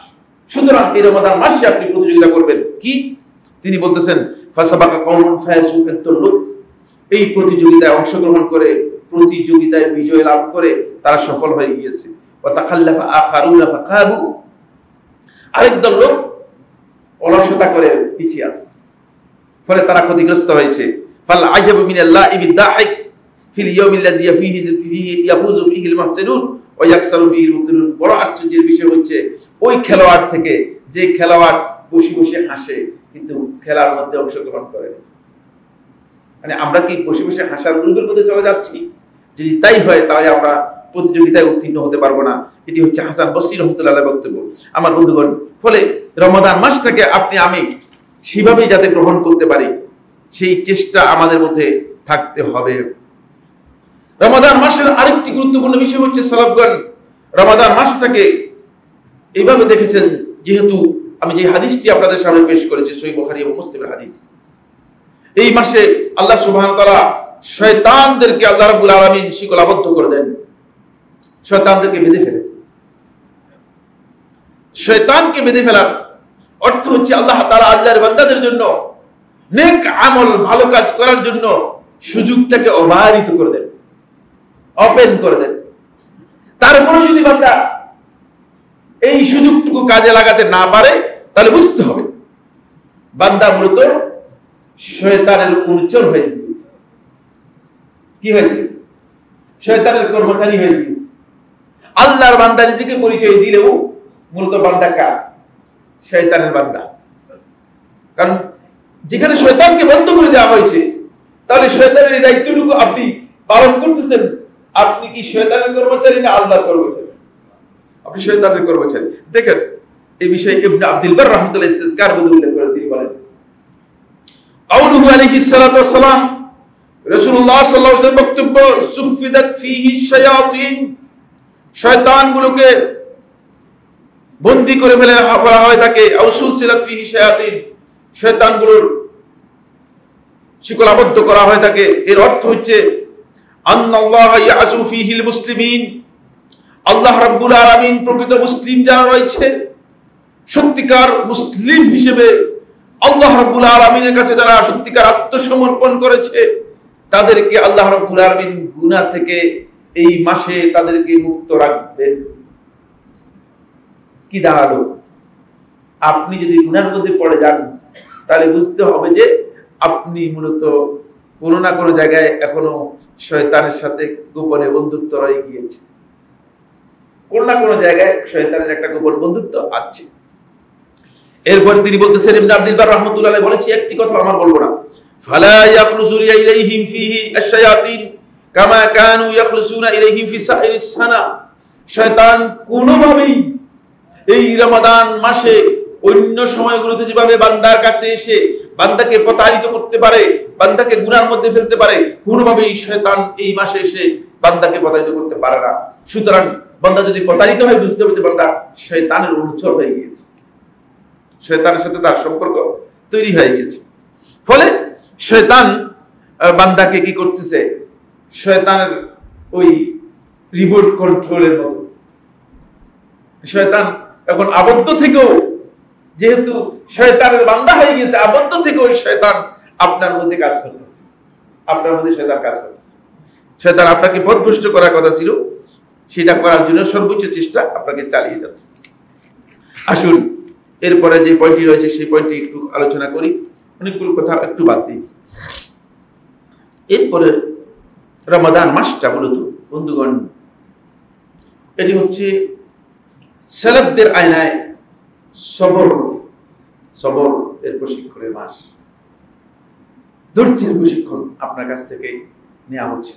সুতরাং এই রমাদান মাসে আপনি প্রতিযোগিতা করবেন। কি তিনি বলতেছেন, ফাসাবাকা কওমুন ফায়াসু, একদল লোক এই প্রতিযোগিতায় অংশগ্রহণ করে প্রতিযোগিতায় বিজয় লাভ করে তারা সফল হয়ে গিয়েছে। ওয়া তাখাল্লাফা আখারুনা ফাকাবু, আরেক দল লোক অলসতা করে পিছিয়ে আছে, ফলে তারা ক্ষতিগ্রস্ত হয়েছে। ফাল আজাবু মিনাল্লাহি বিদাহিক ফিল ইয়াউমিল্লাযী ফীহি ইয়াফুজু ফীহিল মুহসিনুন ওয়া ইয়াকসারু ফীহিল মুবতিলুন। বড় আশ্চর্যের বিষয় হচ্ছে ওই খেলোয়াড় থেকে যে খেলোয়াড় বসে বসে হাসে কিন্তু খেলার মধ্যে অংশগ্রহণ করে। মানে আমরা কি বসে বসে হাসার গ্রুপের মধ্যে চলে যাচ্ছি? যদি তাই হয় তাহলে আমরা প্রতিযোগিতায় উত্তীর্ণ হতে পারবো না। এটি হচ্ছে হাসান বসরি রাহমাতুল্লাহ আলাইহির বক্তব্য। আমার বন্ধুগণ, ফলে রমাদান মাসটাকে আপনি আমি সেভাবেই যাতে গ্রহণ করতে পারি সেই চেষ্টা আমাদের মধ্যে থাকতে হবে। রমাদান মাসের আরেকটি গুরুত্বপূর্ণ বিষয় হচ্ছে সালাফগণ রমাদান মাসটাকে এইভাবে দেখেছেন, যেহেতু আমি যে হাদিসটি আপনাদের সামনে পেশ করেছি সহিহ বুখারী এবং মুসলিমের হাদিস, এই মাসে আল্লাহ সুবহানাহু ওয়া তাআলা শয়তানদেরকে আল্লাহ রাব্বুল আলামিন শিকলাবদ্ধ করে দেন, শয়তানদেরকে বেঁধে ফেলেন। শয়তানকে বেঁধে ফেলার অর্থ হচ্ছে আল্লাহ তাআলা আল্লাহর বান্দাদের জন্য নেক আমল, ভালো কাজ করার জন্য সুযোগটাকে অবারিত করে দেন, ওপেন করে দেন। তারপরে যদি বান্দা এই সুযোগটুকু কাজে লাগাতে না পারে তাহলে বুঝতে হবে বান্দা মূলত শয়তানের অনুচর হয়ে গিয়েছে। কি হয়েছে? শয়তানের কর্মচারী হয়ে গিয়েছে। আল্লাহর বান্দা নিজেকে পরিচয় দিলেও মূলত বান্দা কার? শয়তানের বান্দা। কারণ যেখানে শয়তানকে বন্ধ করে দেওয়া হয়েছে তাহলে শয়তানের এই দায়িত্বটুকু আপনি পালন করতেছেন আপনি কি শয়তানের কর্মচারী না আল্লাহর কর্মচারী? আপনি শয়তানের কর্মচারী। দেখেন এই বিষয়ে ইবনে আব্দুল বার রাহমাতুল্লাহ ইস্তিজকার মধ্যে উল্লেখ করে তিনি বলেন, কাউলুহু আলাইহিস সালাতু ওয়াস সালাম, রাসূলুল্লাহ সাল্লাল্লাহু আলাইহি ওয়াসাল্লাম বক্তব্য, সুফিদাত ফিহি শায়াতিন, শয়তানগুলোকে বন্দী করে ফেলা হয় তাকে, আও সুলসিলাত ফিহি শায়াতিন, শয়তানগুলোর শিকল আবদ্ধ করা হয় তাকে। এর অর্থ হচ্ছে আন্নাল্লাহ ইয়াসু ফিহিল মুসলিমিন, আল্লাহ রাব্বুল আলামিন প্রকৃত মুসলিম যারা রয়েছে, সত্যিকার মুসলিম হিসেবে আল্লাহ রাব্বুল আলামিনের কাছে যারা সত্যিকার আত্মসমর্পণ করেছে, তাদেরকে আল্লাহ রাব্বুল আলামিন গুনাহ থেকে এই মাসে তাদেরকে মুক্ত রাখবেন। কি দাঁড়ালো? আপনি যদি গুনাহের মধ্যে পড়ে যান তাহলে বুঝতে হবে যে আপনি মূলত কোনো না কোনো জায়গায় এখনো শয়তানের সাথে গোপনে বন্ধুত্ব রয়ে গিয়েছে। কোন না কোন জায়গায় শয়তানের একটা গোপন বন্ধুত্ব আছে। এরপরে তিনি বলতেছেন, ইবনে আব্দুল বার রাহমাতুল্লাহ আলাইহি বলেছি, একটি কথা আমার বলবো না, ফালা ইয়াখলুসু ইলাইহিম ফিহি আশ-শায়াতিন কামা কানু ইয়াখলুসুনা ইলাইহিম ফি সাইরিস সানা, শয়তান কোনোভাবেই এই রমাদান মাসে অন্য সময়গুলোতে যেভাবে বান্দার কাছে এসে বান্দাকে প্রতারিত করতে পারে, বান্দাকে গুনাহের মধ্যে ফেলতে পারে, কোনোভাবেই শয়তান এই মাসে এসে বান্দাকে প্রতারিত করতে পারে না। সুতরাং বান্দা যদি প্রতারিত হয় বুঝতে হবে যে বান্দা শয়তানের অনুচর হয়ে গিয়েছে, শয়তানের সাথে তার সম্পর্ক তৈরি হয়ে গেছে। ফলে শয়তান বান্দাকে কি করতেছে, শয়তানের ওই রিমোট কন্ট্রোলের মতো। শয়তান এখন আবদ্ধ থেকেও, যেহেতু শয়তানের বান্দা হয়ে গেছে, আবদ্ধ থেকেও শয়তান আপনার মধ্যে কাজ করতেছে, আপনার মধ্যে শয়তান কাজ করতেছে। শয়তান আপনাকে পথভ্রষ্ট করার কথা ছিল, সেটা করার জন্য সর্বোচ্চ চেষ্টা আপনাকে চালিয়ে যাচ্ছে। আসুন এরপরে যে পয়েন্টটি রয়েছে সেই পয়েন্টটি একটু আলোচনা করি, অনেকগুলো কথা একটু বাদ দিই। এরপরে রমাদান মাসটা মূলত বন্ধুগণ, এটি হচ্ছে সালাফদের আয়নায় সবর এর প্রশিক্ষণের মাস, ধৈর্যের প্রশিক্ষণ আপনার কাছ থেকে নেওয়া হচ্ছে।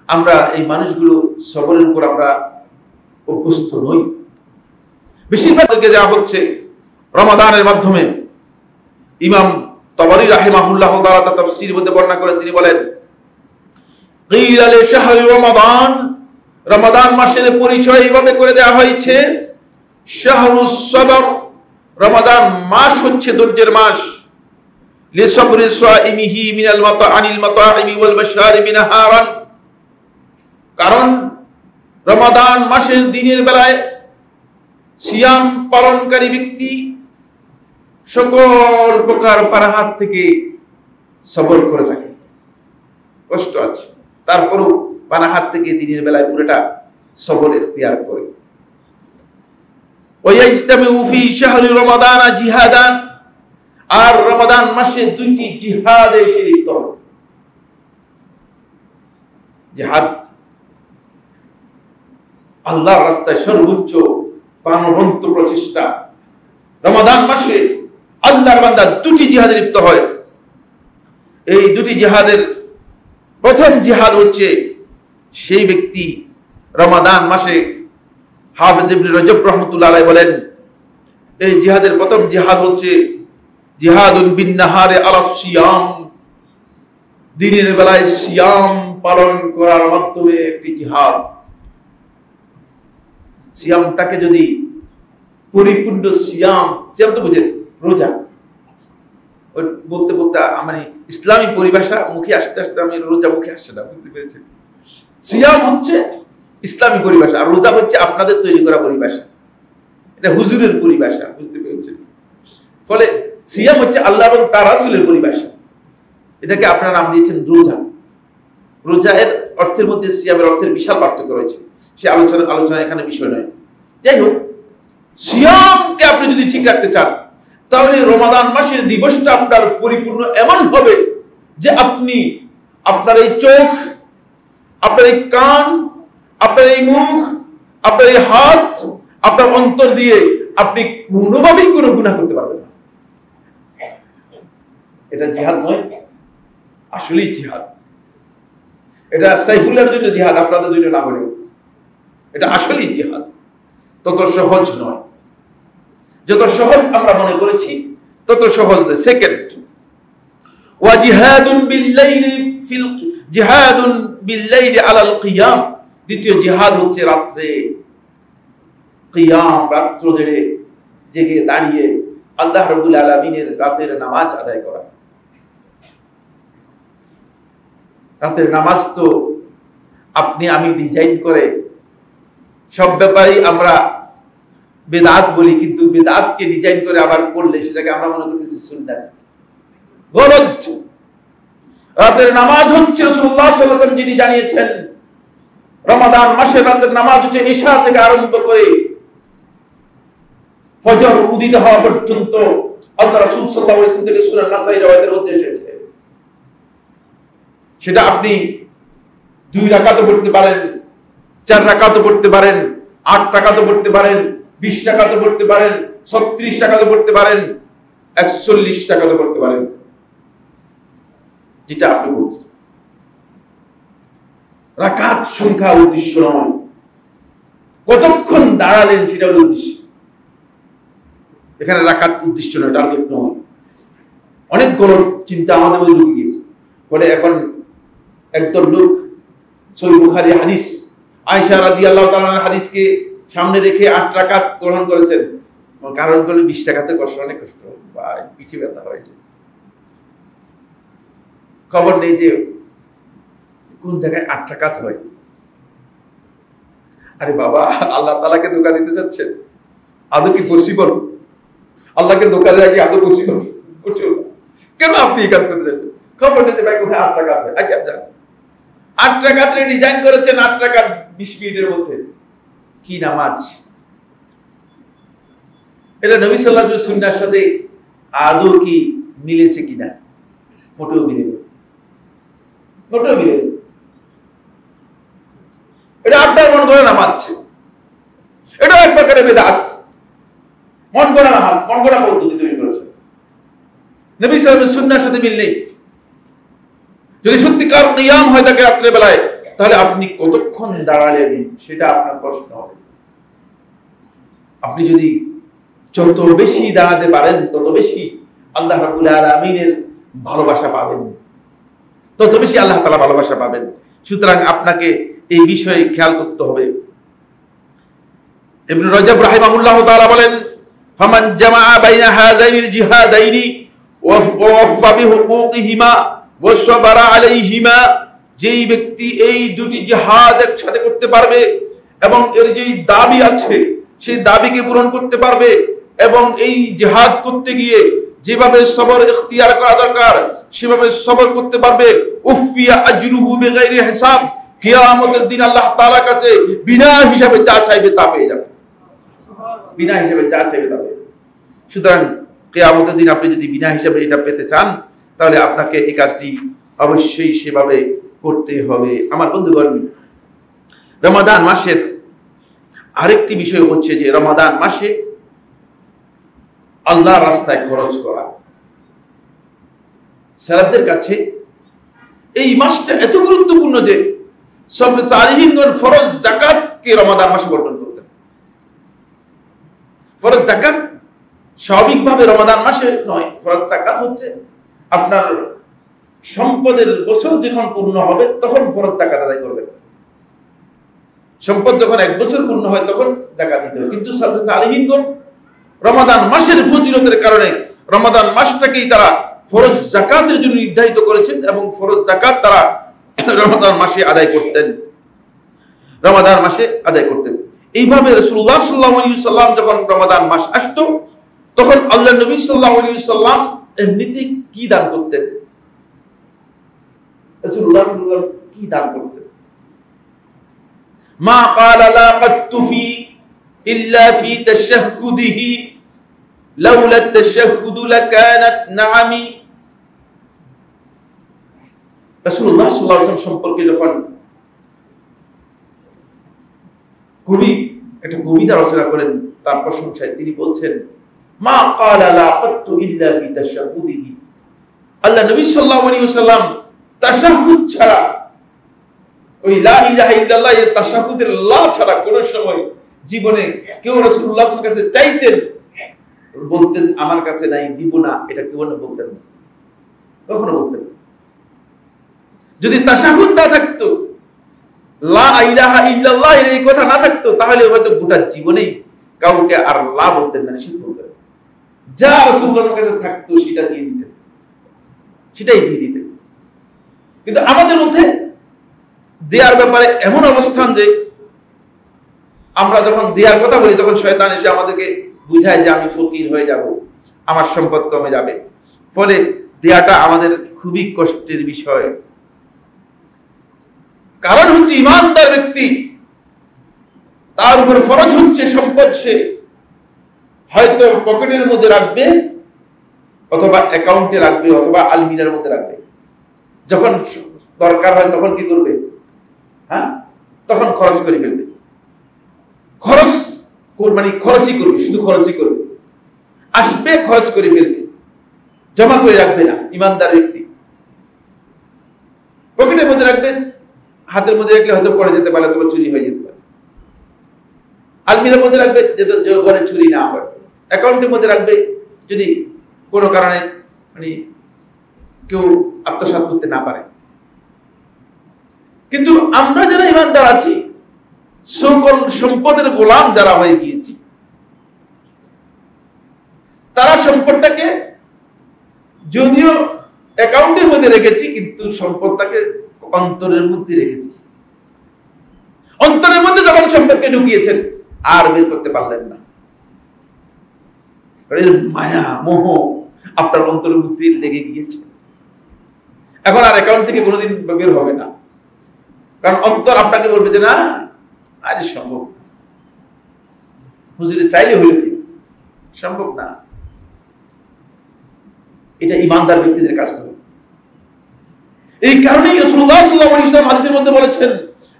আমরা এই মানুষগুলো সবরের উপর আমরা অভ্যস্ত নই। বেশিরভাগকে দেওয়া হচ্ছে রমাদানের মাধ্যমে। ইমাম তাবারী রাহিমাহুল্লাহ তাআলা তার তাফসীরের মধ্যে বর্ণনা করেন, তিনি বলেন, কিলা লি শাহরি রমাদান, রমাদান মাসের পরিচয় এইভাবে করে দেওয়া হয়েছে, শাহরুস সবর, রমাদান মাস হচ্ছে ধৈর্যের মাস, লিসাবরি সাইমিহি মিনাল মাতাআনিল মাতাইমি ওয়াল মাশারিবি নাহারান, কারণ রমাদান মাসের দিনের বেলায় সিয়াম পালনকারী ব্যক্তি সকল প্রকার পানাহার থেকে সবর করে থাকে। কষ্ট আছে, তারপরও পানাহার থেকে দিনের বেলায় পুরোটা সবর ইখতিয়ার করে। ওয়াইজতামিউ ফি শাহরি রমাদান জিহাদান, আর রমাদান মাসে দুইটি জিহাদে এসে লিপ্ত হবে। জিহাদ আল্লাহর রাস্তায় সর্বোচ্চ প্রাণবন্ত প্রচেষ্টা। রমাদান মাসে আল্লাহর বান্দা দুটি জিহাদে লিপ্ত হয়। এই দুটি জিহাদের প্রথম জিহাদ হচ্ছে সেই ব্যক্তি রমাদান মাসে, হাফেজ ইবনে রজব রাহমাতুল্লাহ আলাইহি বলেন, এই জিহাদের প্রথম জিহাদ হচ্ছে জিহাদুন বিন নাহারে আলা সিয়াম, দিনের বেলায় সিয়াম পালন করার মাধ্যমে একটি জিহাদ। সিয়ামটাকে যদি পরিপূর্ণ সিয়াম তো বুঝেন রোজা, বলতে বলতে মানে ইসলামী পরিভাষা মুখে আসতে আসতে আমি রোজা মুখে আসছে না, বুঝতে পেরেছেন? সিয়াম হচ্ছে ইসলামী পরিভাষা, আর রোজা হচ্ছে আপনাদের তৈরি করা পরিভাষা, এটা হুজুরের পরিভাষা, বুঝতে পেরেছেন? ফলে সিয়াম হচ্ছে আল্লাহ এবং তার রাসূলের পরিভাষা, এটাকে আপনারা নাম দিয়েছেন রোজা। রোজা এর অর্থের মধ্যে সিয়ামের অর্থের বিশাল পার্থক্য রয়েছে, সে আলোচনা এখানে বিষয় নয়। যাই হোক, সিয়ামকে আপনি যদি ঠিক রাখতে চান তাহলে রমাদান মাসের দিবসটা আপনার পরিপূর্ণ এমন হবে যে আপনি আপনার এই চোখ, আপনার এই কান, আপনার এই মুখ, আপনার এই হাত, আপনার অন্তর দিয়ে আপনি কোনোভাবেই কোনো গুনাহ করতে পারবেন না। এটা জিহাদ নয়, আসলেই জিহাদ। এটা সাইফুল্লাহর জন্য জিহাদ, আপনাদের জন্য না বলে, এটা আসলেই জিহাদ, তত সহজ নয়। যত সহজ আমরা মনে করেছি তত সহজ নয়। সেকেন্ড, ওয়া জিহাদুন বিল্লাইলি ফিল জিহাদুন বিল্লাইলি আলাল কিয়াম, দ্বিতীয় জিহাদ হচ্ছে রাত্রে কিয়াম, রাত্র জেগে জেগে দাঁড়িয়ে আল্লাহ রাব্বুল আলামিনের রাতের নামাজ আদায় করা। রাতের নামাজ তো আপনি আমি ডিজাইন করে সব ব্যাপারেই আমরা বেদাত বলি, কিন্তু বেদাতকে ডিজাইন করে আবার করলে সেটাকে আমরা মনে করতেছি সুন্নাত। গলত। রাতের নামাজ হচ্ছে রাসূলুল্লাহ সাল্লাল্লাহু আলাইহি ওয়াসাল্লাম যিনি জানিয়েছেন, রমাদান মাসের রাতের নামাজ হচ্ছে ইশা থেকে আরম্ভ করে ফজর উদিত হওয়া পর্যন্ত। আল্লাহ রাসূল সাল্লাল্লাহু আলাইহি ওয়াসাল্লাম থেকে সূরা নাসাই রওয়ায়াতের মধ্যে এসেছে। সেটা আপনি 2 রাকাতও পড়তে পারেন, 4 রাকাতও পড়তে পারেন, 8 রাকাতও পড়তে পারেন, 20 রাকাতও পড়তে পারেন, 36 রাকাতও পড়তে পারেন, 41 রাকাতও পড়তে পারেন, যেটা আপনি বলছেন। রাকাত সংখ্যা উদ্দেশ্য নয়, কতক্ষণ দাঁড়ালেন সেটা হলো উদ্দেশ্য। এখানে রাকাত উদ্দেশ্য নয়, টার্গেট নয়। অনেক গলত চিন্তা আমাদের মধ্যে ঢুকে গিয়েছে। বলে এখন একদল লোক সহিহ বুখারী হাদিস, আয়েশা রাদিয়াল্লাহু তাআলার হাদিসকে সামনে রেখে 8 রাকাত গ্রহণ করেছেন। কারণ হলো 20 রাকাতে কষ্ট, অনেক কষ্ট, ভাই পিঠে ব্যথা হয়েছে। খবর নেই যে কোন জায়গায় 8 রাকাত হয়। আরে বাবা, আল্লাহ তাআলাকে ধোঁকা দিতে যাচ্ছেন? আদৌ কি পসিবল? আল্লাহকে ধোঁকা দেওয়া কি আদৌ পসিবল? কেন আপনি এই কাজ করতে যাচ্ছেন? খবর নিতে ভাই কোথায় 8 রাকাত হয়। আচ্ছা যান, 8 রাকাতের ডিজাইন করেছেন, 8 রাকাত 20 মিনিটের মধ্যে। কি নামাজ এটা? নবী সাল্লাল্লাহু আলাইহি ওয়াসাল্লাম সুন্নাহর সাথে আদৌ কি মিলেছে কিনা? মোটেও মিলেনি, মোটেও মিলেনি। এটা আপনার মন গড়া নামাজ, এটা এক প্রকারের বিদআত। মন গড়া নামাজ, মন গড়া পদ্ধতি তৈরি করেছে, নবী সাল্লাল্লাহু আলাইহি ওয়াসাল্লামের সুন্নাহর সাথে মিল নেই। যদি সত্যিকার কিয়াম হয় থাকে রাত্রে বেলায়, তাহলে আপনি কতক্ষণ দাঁড়ালেন সেটা আপনার প্রশ্ন হবে। আপনি যদি যত বেশি দাঁড়াতে পারেন তত বেশি আল্লাহ রাব্বুল আলামিনের ভালোবাসা পাবেন, তত বেশি আল্লাহ তাআলা ভালোবাসা পাবেন। সুতরাং আপনাকে এই বিষয়ে খেয়াল করতে হবে। ইবনে রাজব রাহিমাহুল্লাহু তাআলা বলেন, ফামান জামাআ বাইনা হাযাইনিল জিহাদাইনি ওয়া ওয়াফা বিহুকুকিহিমা ওয়া সাবারা আলাইহিমা, যেই ব্যক্তি এই দুটি জিহাদ একসাথে করতে পারবে এবং এর যেই দাবি আছে সেই দাবিকে পূরণ করতে পারবে, এবং এই জিহাদ করতে গিয়ে যেভাবে সবর ইখতিয়ার করা দরকার সেভাবে সবর করতে পারবে, উফিয়া আজরুহু বিগাইরি হিসাব, কিয়ামতের দিন আল্লাহ তাআলার কাছে বিনা হিসাবে যা চাইবে তা পেয়ে যাবে, বিনা হিসাবে যা চাইবে তা পেয়ে। সুতরাং কিয়ামতের দিন আপনি যদি বিনা হিসাবে এটা পেতে চান, তাহলে আপনাকে এই কাজটি অবশ্যই সেভাবে করতে হবে। আমার বন্ধুগণ, রমাদান মাসের আরেকটি বিষয় হচ্ছে যে রমাদান মাসে আল্লাহর রাস্তায় খরচ করা। সালাফদের কাছে এই মাসটা এত গুরুত্বপূর্ণ যে সলফে সালিহিনগণ ফরজ যাকাতকে রমাদান মাসে বর্ণন করতেন। ফরজ যাকাত স্বাভাবিকভাবে রমাদান মাসে নয়, ফরজ যাকাত হচ্ছে আপনার সম্পদের বছর যখন পূর্ণ হবে তখন ফরজ যাকাত আদায় করবেন। সম্পদ যখন 1 বছর পূর্ণ হয় তখন যাকাত দিতে হয়। কিন্তু সলফে সালিহিনগণ রমাদান মাসের ফজিলতের কারণে রমাদান মাসটাকেই তারা ফরজ যাকাতের জন্য নির্ধারিত করেছেন এবং ফরজ যাকাত তারা রমাদান মাসে আদায় করতেন, রমাদান মাসে আদায় করতেন। এইভাবে রাসূলুল্লাহ সাল্লাল্লাহু আলাইহি ওয়াসাল্লাম যখন রমাদান মাস আসতো তখন আল্লাহর নবী সাল্লাল্লাহু আলাইহি ওয়াসাল্লাম এমনিতে কি দান করতেন? রাসূলুল্লাহ সাল্লাল্লাহু আলাইহি ওয়াসাল্লাম কি দান করতেন? মা ক্বালা লা কাতুফি ইল্লা ফি তাশাহুদিহি লাউলা আত-তাশাহুদু লাকানাত নাআমি। রাসূলুল্লাহ সাল্লাল্লাহু আলাইহি ওয়াসাল্লাম সম্পর্কে যখন কবি একটা কবিতা রচনা করেন তার প্রশংসায় তিনি বলছেন, মা ক্বালা লা কাতু ইল্লা ফি তাশাহুদিহি, আল্লাহ নবী সাল্লাল্লাহু আলাইহি ওয়াসাল্লাম তাশাহুদ ছাড়া ওই লা ইলাহা ইল্লাল্লাহ এর তাশাহুদের লা ছাড়া কোন সময় জীবনে কেউ রাসূলুল্লাহর কাছে চাইতেন, বলতেন আমার কাছে নাই, দিব না, এটা কেউ বলতেন না, কখনো বলতেন না। যদি তাশাহুদ না থাকতো, লা ইলাহা ইল্লাল্লাহ এর এই কথা না থাকতো, তাহলে হয়তো গোটা জীবনেই কাউকে আর লা বলতেন না, নিষেধ করতেন। যা রাসূলুল্লাহর কাছে থাকতো সেটা দিয়ে দিতেন, সেটাই দিয়ে দিতেন। কিন্তু আমাদের মধ্যে দেয়ার ব্যাপারে এমন অবস্থান যে আমরা যখন দেয়ার কথা বলি তখন শয়তান এসে আমাদেরকে বুঝায় যে আমি ফকির হয়ে যাব, আমার সম্পদ কমে যাবে। ফলে দেয়াটা আমাদের খুবই কষ্টের বিষয়। কারণ হচ্ছে ইমানদার ব্যক্তি, তার উপর ফরজ হচ্ছে সম্পদ সে হয়তো পকেটের মধ্যে রাখবে, অথবা অ্যাকাউন্টে রাখবে, অথবা আলমিরার মধ্যে রাখবে। যখন দরকার হয় তখন কি করবে? তখন খরচ করে ফেলবে। খরচ মানে খরচই করবে, শুধু খরচই করবে, আসবে খরচ করে ফেলবে, জমা করে রাখবে না। ইমানদার ব্যক্তি পকেটের মধ্যে রাখবে, হাতের মধ্যে রাখলে হয়তো পড়ে যেতে পারে, অথবা চুরি হয়ে যেতে পারে। আলমিরার মধ্যে রাখবে যে ঘরে চুরি না হয়। অ্যাকাউন্টের মধ্যে রাখবে যদি কোনো কারণে মানে কেউ আত্মসাৎ করতে না পারে। কিন্তু আমরা যারা ইমানদার আছি, সকল সম্পদের গোলাম যারা হয়ে গিয়েছি, তারা সম্পদটাকে যদিও অ্যাকাউন্টের মধ্যে রেখেছি, কিন্তু সম্পদটাকে অন্তরের মধ্যে রেখেছি। অন্তরের মধ্যে যখন সম্পদকে ঢুকিয়েছেন আর বের করতে পারলেন না। মায়া মোহ আপনার অন্তরের মধ্যে লেগে গিয়েছে, এখন আর অ্যাকাউন্ট থেকে কোনোদিন বের হবে না। কারণ অন্তর আপনাকে বলবে যে না, আরে সম্ভব, হুজুরে চাইলে হইল কি, সম্ভব না। এটা ইমানদার ব্যক্তিদের কাজ নয়। এই কারণেই রাসূলুল্লাহ সাল্লাল্লাহু আলাইহি ওয়াসাল্লাম হাদিসের মধ্যে বলেছেন,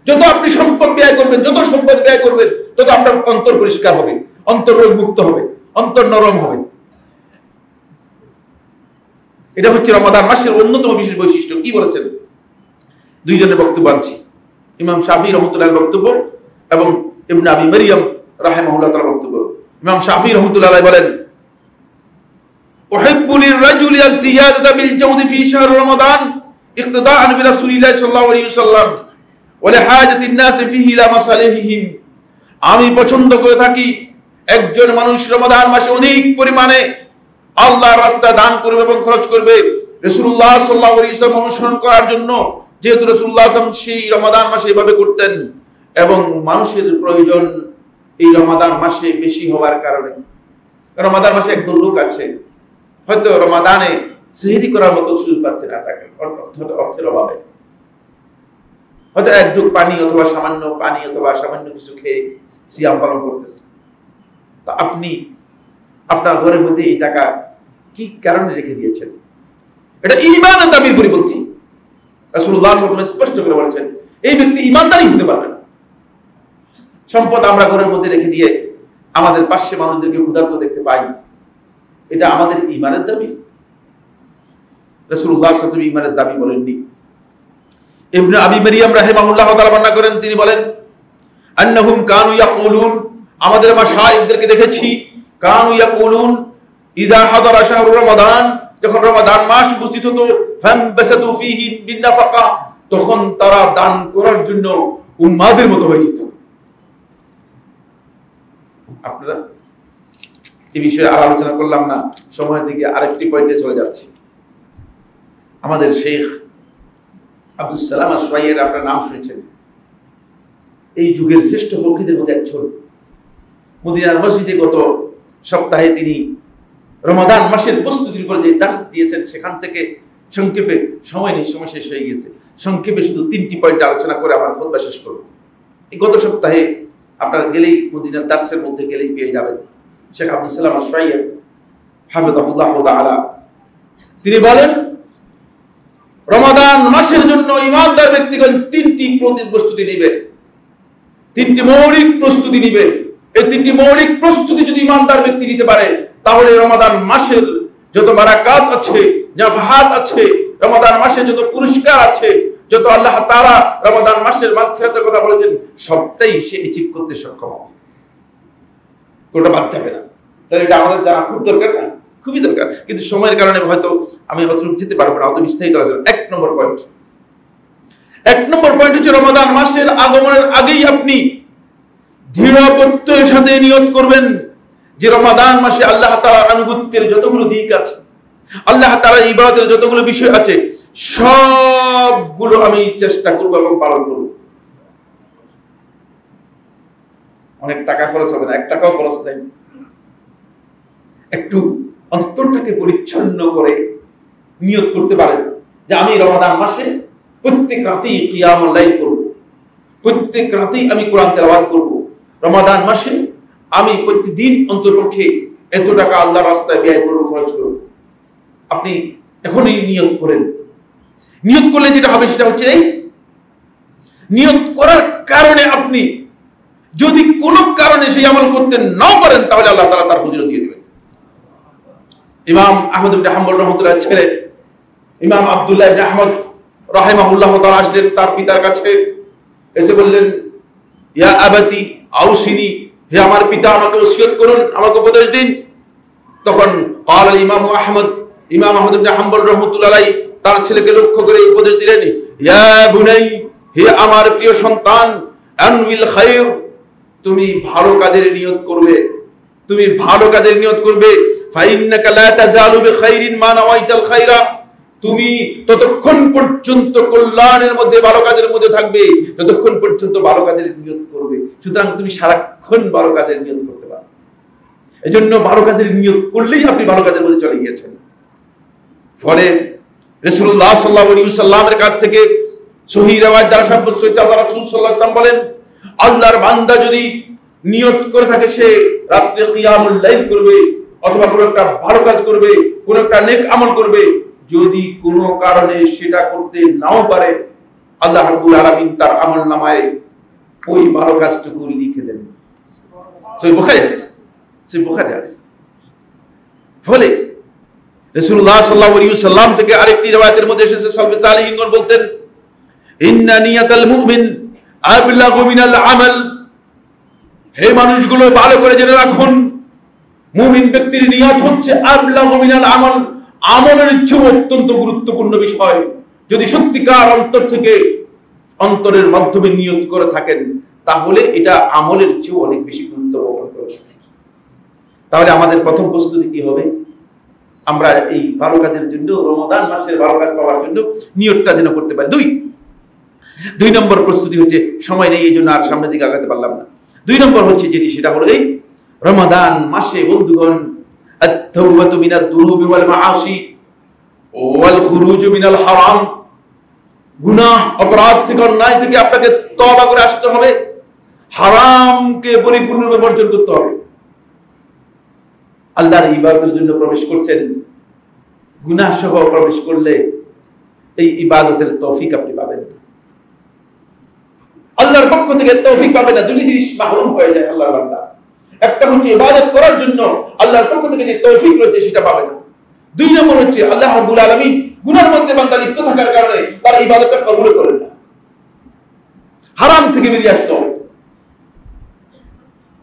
যত আপনি সম্পদ ব্যয় করবেন, যত সম্পদ ব্যয় করবেন, তত আপনার অন্তর পরিষ্কার হবে, অন্তর রোগ মুক্ত হবে, অন্তর নরম হবে। এটা হচ্ছে রমাদান মাসের অন্যতম বিশেষ বৈশিষ্ট্য। কি বলেছেন? দুইজনের বক্তব্য আনছি, ইমাম শাফিঈ রাহমাতুল্লাহ বক্তব্য এবং ইবনে আবি মারইয়াম রাহিমাহুল্লাহ তাআলা বক্তব্য। ইমাম শাফিঈ রাহমাতুল্লাহ বলেন, উহিব্বু লির-রাজুলি আয-জিয়াদাতা বিল-জাওদি ফি শাহর রমাদান ইক্তিদাআন বিরাসূলিল্লাহ সাল্লাল্লাহু আলাইহি ওয়াসাল্লাম ওয়া লিহাজাতিন নাস ফিহি ইলা মাসালিহিম। আমি পছন্দ করে থাকি একজন মানুষ রমাদান মাসে অধিক পরিমাণে আল্লাহর রাস্তায় দান করবে এবং খরচ করবে রাসূলুল্লাহ সাল্লাল্লাহু আলাইহি ওয়াসাল্লাম অনুসরণ করার জন্য। যেহেতু রাসূলুল্লাহ সাল্লাল্লাহু আলাইহি ওয়াসাল্লাম সেই রমাদান মাসে এভাবে করতেন, এবং মানুষের প্রয়োজন এই রমাদান মাসে বেশি হওয়ার কারণে। রমাদান মাসে একদল লোক আছে হয়তো রমাদানে সেহরি করার মতো সুযোগ পাচ্ছে না, তাকে অর্থের অভাবে হয়তো এক ঢুক পানি অথবা সামান্য পানি অথবা সামান্য কিছু খেয়ে সিয়াম পালন করতেছে। তা আপনি আপনার ঘরের মধ্যে এই টাকা কি কারণে রেখে দিয়েছেন? এটা ঈমানের দাবির পরিপন্থী। রাসূলুল্লাহ সাল্লাল্লাহু আলাইহি ওয়াসাল্লাম স্পষ্ট করে বলেছেন, এই ব্যক্তি ঈমানদারই হতে পারবে না। সম্পদ আমরা ঘরের মধ্যে রেখে দিয়ে আমাদের পাশে মানুষদেরকে ক্ষুধার্ত দেখতে পাই, এটা আমাদের ঈমানের দাবি? রাসূলুল্লাহ সাল্লাল্লাহু আলাইহি ওয়াসাল্লাম ঈমানের দাবি বলেননি। ইবনে আবি মারইয়াম রাহিমাহুল্লাহ তাআলা বর্ণনা করেন, তিনি বলেন, আন্নাহুম কানু ইয়াকুলুন, আমাদের মাশায়েখদেরকে দেখেছি, কানু ইয়াকুলুন ইযা হাদারা শাহরু রমাদান, যখন রমাদান মাস উপস্থিত হতো, ফামবাসাতু ফীহি বিন-নাফাকা, তখন তারা দান করার জন্য উম্মাদের মতো হয়ে যেত। আপনারা এই বিষয়ে আর আলোচনা করলাম না, সময়ের দিকে আরেকটি পয়েন্টে চলে যাচ্ছি। আমাদের শেখ আব্দুস সালাম আশ-শুআইর, আপনার নাম শুনেছেন, এই যুগের শ্রেষ্ঠ ফকিহদের মধ্যে একজন। মদিনার মসজিদে গত সপ্তাহে তিনি রমাদান মাসের প্রস্তুতির উপর যে দার্স দিয়েছেন, সেখান থেকে সংক্ষেপে, সময় নেই, সময় শেষ হয়ে গেছে, সংক্ষেপে শুধু 3টি পয়েন্ট আলোচনা করে আমার খুতবা শেষ করব। এই গত সপ্তাহে আপনারা গেলেই মদিনার দার্সের মধ্যে গেলেই পেয়ে যাবেন শেখ আব্দুস সালাম আশ-শুআইর হাফিজাহুল্লাহ তাআলা। তিনি বলেন, রমাদান মাসের জন্য ইমানদার ব্যক্তিগণ 3টি প্রস্তুতি নিবে, 3টি মৌলিক প্রস্তুতি নিবে। এই 3টি মৌলিক প্রস্তুতি যদি ইমানদার ব্যক্তি নিতে পারে, তাহলে রমাদান মাসের যত বারাকাত আছে, নাফাহাত আছে, রমাদান মাসে যত পুরস্কার আছে, যত আল্লাহ তাআলা রমাদান মাসের মাগফিরাতের কথা বলেছেন সবটাই সে অ্যাচিভ করতে সক্ষম হবে, কোনটা বাদ যাবে না। তাহলে এটা আমাদের জানা খুব দরকার না, খুবই দরকার, কিন্তু সময়ের কারণে হয়তো আমি অতটুকু যেতে পারবো না, অত বিস্তারিত আলোচনা। এক নম্বর পয়েন্ট হচ্ছে রমাদান মাসের আগমনের আগেই আপনি দৃঢ় প্রত্যয়ের সাথে নিয়ত করবেন যে রমাদান মাসে আল্লাহ তাআলার আনুগত্যের যতগুলো দিক আছে, আল্লাহ তাআলার ইবাদতের যতগুলো বিষয় আছে সবগুলো আমি চেষ্টা করব এবং পালন করব। অনেক টাকা খরচ হবে না, 1 টাকাও খরচ নেই, একটু অন্তরটাকে পরিচ্ছন্ন করে নিয়ত করতে পারেন যে আমি রমাদান মাসে প্রত্যেক রাতেই কিয়ামুল লাইল করব, প্রত্যেক রাতেই আমি কোরআন তেলাওয়াত করব, রমাদান মাসে আমি প্রতিদিন অন্ততপক্ষে এত টাকা আল্লাহর রাস্তায় ব্যয় করব, খরচ করব। আপনি এখনই নিয়ত করেন। নিয়ত করলে যেটা হবে সেটা হচ্ছে এই নিয়ত করার কারণে আপনি যদি কোনো কারণে সেই আমল করতে নাও পারেন তাহলে আল্লাহ তাআলা তার ফজিলত দিয়ে দিবেন। ইমাম আহমদ ইবনে হাম্বল রাহমাতুল্লাহ ছেলে ইমাম আব্দুল্লাহ ইবনে আহমদ রাহিমাহুল্লাহ তাআলা আসলেন তার পিতার কাছে, এসে বললেন, ইয়া আবাতি আউসিনি, হে আমার পিতা আমাকে ওসিয়ত করুন, আমাকে উপদেশ দিন। তখন قال ইমাম আহমদ ইবনে হাম্বল রাহমাতুল্লাহ আলাইহি তার ছেলেকে লক্ষ্য করে উপদেশ দিলেন, ইয়া বুনাই, হে আমার প্রিয় সন্তান, আনবিল খায়র, তুমি ভালো কাজের নিয়ত করবে, তুমি ভালো কাজের নিয়ত করবে। ফাইন্নাকা লা তাজালু বিখাইরিন মা নাওয়াইতাল খায়রা, তুমি ততক্ষণ পর্যন্ত কল্যাণের মধ্যে ভালো কাজের মধ্যে থাকবে যতক্ষণ পর্যন্ত ভালো কাজের নিয়ত করবে। সুতরাং তুমি সারাক্ষণ ভালো কাজের নিয়ত করতে পারো। এজন্য ভালো কাজের নিয়ত করলেই আপনি ভালো কাজের মধ্যে চলে গিয়েছেন। ফলে রাসূলুল্লাহ সাল্লাল্লাহু আলাইহি ওয়াসাল্লামের কাছ থেকে সহিহ riwayat দ্বারা সাব্যস্ত হয়েছে, আল্লাহ রাসূল সাল্লাল্লাহু আলাইহি ওয়াসাল্লাম বলেন, আল্লাহর বান্দা যদি নিয়ত করে থাকে সে রাতে কিয়ামুল লাইল করবে অথবা কোনো একটা ভালো কাজ করবে, কোনো একটা নেক আমল করবে, যদি কোনো কারণে সেটা করতে নাও পারে আল্লাহ রাব্বুল আলামিন তার আমলনামায় ওই ভালো কাজটুকু লিখে দেন। সহিহ বুখারী হাদিস। ফলে রাসূলুল্লাহ সাল্লাল্লাহু আলাইহি ওয়াসাল্লাম থেকে আরেকটি riwayat-এর মধ্যে এসেছে, সালফে সালিহিনগণ বলতেন, ইন্না নিয়াতাল মুমিন আবলাগু মিনাল আমাল, হে মানুষগুলো ভালো করে জেনে রাখুন, মুমিন ব্যক্তির নিয়ত হচ্ছে আবলাগু মিনাল আমাল, আমলের চেয়ে অত্যন্ত গুরুত্বপূর্ণ বিষয়। যদি সত্যিকার অন্তর থেকে অন্তরের মাধ্যমে নিয়ত করে থাকেন তাহলে এটা আমলের চেয়ে অনেক বেশি গুরুত্ব বহন করে। তাহলে আমাদের প্রথম প্রস্তুতি কি হবে? আমরা এই ভালো কাজের জন্য, রমাদান মাসের ভালো কাজ পাওয়ার জন্য নিয়তটা যেন করতে পারি। দুই নম্বর প্রস্তুতি হচ্ছে, সময় নেই এই জন্য আর সামনের দিকে আগাতে পারলাম না। 2 নম্বর হচ্ছে যেটি, সেটা হলো এই রমাদান মাসে বন্ধুগণ আত-তাওবাতু মিনাদ দুনুবি ওয়াল মাআসি ওয়াল খুরুজু মিনাল হারাম, গুনাহ অপরাধ থেকে, অন্যায় থেকে আপনাকে তওবা করে আসতে হবে, হারামকে পরিপূর্ণরূপে বর্জন করতে হবে। আল্লাহর ইবাদতের জন্য প্রবেশ করছেন, গুনাহ সহ প্রবেশ করলে এই ইবাদতের তৌফিক আপনি পাবেন না, আল্লাহর পক্ষ থেকে তৌফিক পাবেন না। দুটি জিনিস মাহরুম হয়ে যায় আল্লাহর বান্দা। একটা হচ্ছে ইবাদত করার জন্য আল্লাহর পক্ষ থেকে যে তৌফিক রয়েছে সেটা পাবে না। 2 নম্বর হচ্ছে আল্লাহ রাব্বুল আলামিন গুনাহের মধ্যে বান্দা লিপ্ত থাকার কারণে তার ইবাদতটা কবুল করেন না। হারাম থেকে বেরিয়ে আসতে হবে।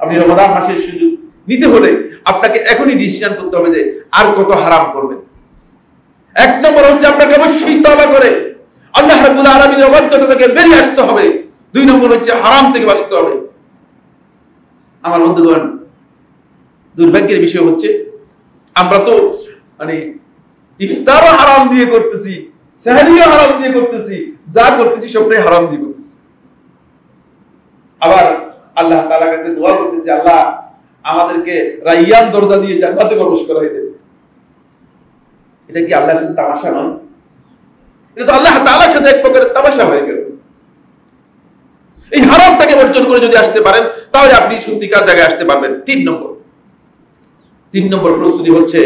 আপনি রমাদান মাসের সুযোগ নিতে হলে আপনাকে এখনই ডিসিশন করতে হবে যে আর কত হারাম করবেন। 1 নম্বর হচ্ছে আপনাকে অবশ্যই তওবা করে আল্লাহ রাব্বুল আলামিনের অবাধ্যতা থেকে বেরিয়ে আসতে হবে। 2 নম্বর হচ্ছে হারাম থেকে বাঁচতে হবে। আমার বন্ধুগণ, দুর্ভাগ্যের বিষয় হচ্ছে আমরা তো ইফতারও হারাম দিয়ে করতেছি, সেহরিও হারাম দিয়ে করতেছি, যা করতেছি সবটাই হারাম দিয়ে করতেছি। আবার আল্লাহ তাআলার কাছে দোয়া করতেছি, আল্লাহ আমাদেরকে রাইয়ান দরজা দিয়ে জান্নাতে প্রবেশ করাই দেন। এটা কি আল্লাহর সাথে তামাশা নয়? এটা তো আল্লাহ তাআলার সাথে এক প্রকারের তামাশা হয়ে গেল। এই হারামটাকে বর্জন করে যদি আসতে পারেন তাহলে আপনি সত্যিকার জায়গায় আসতে পারবেন। 3 নম্বর প্রস্তুতি হচ্ছে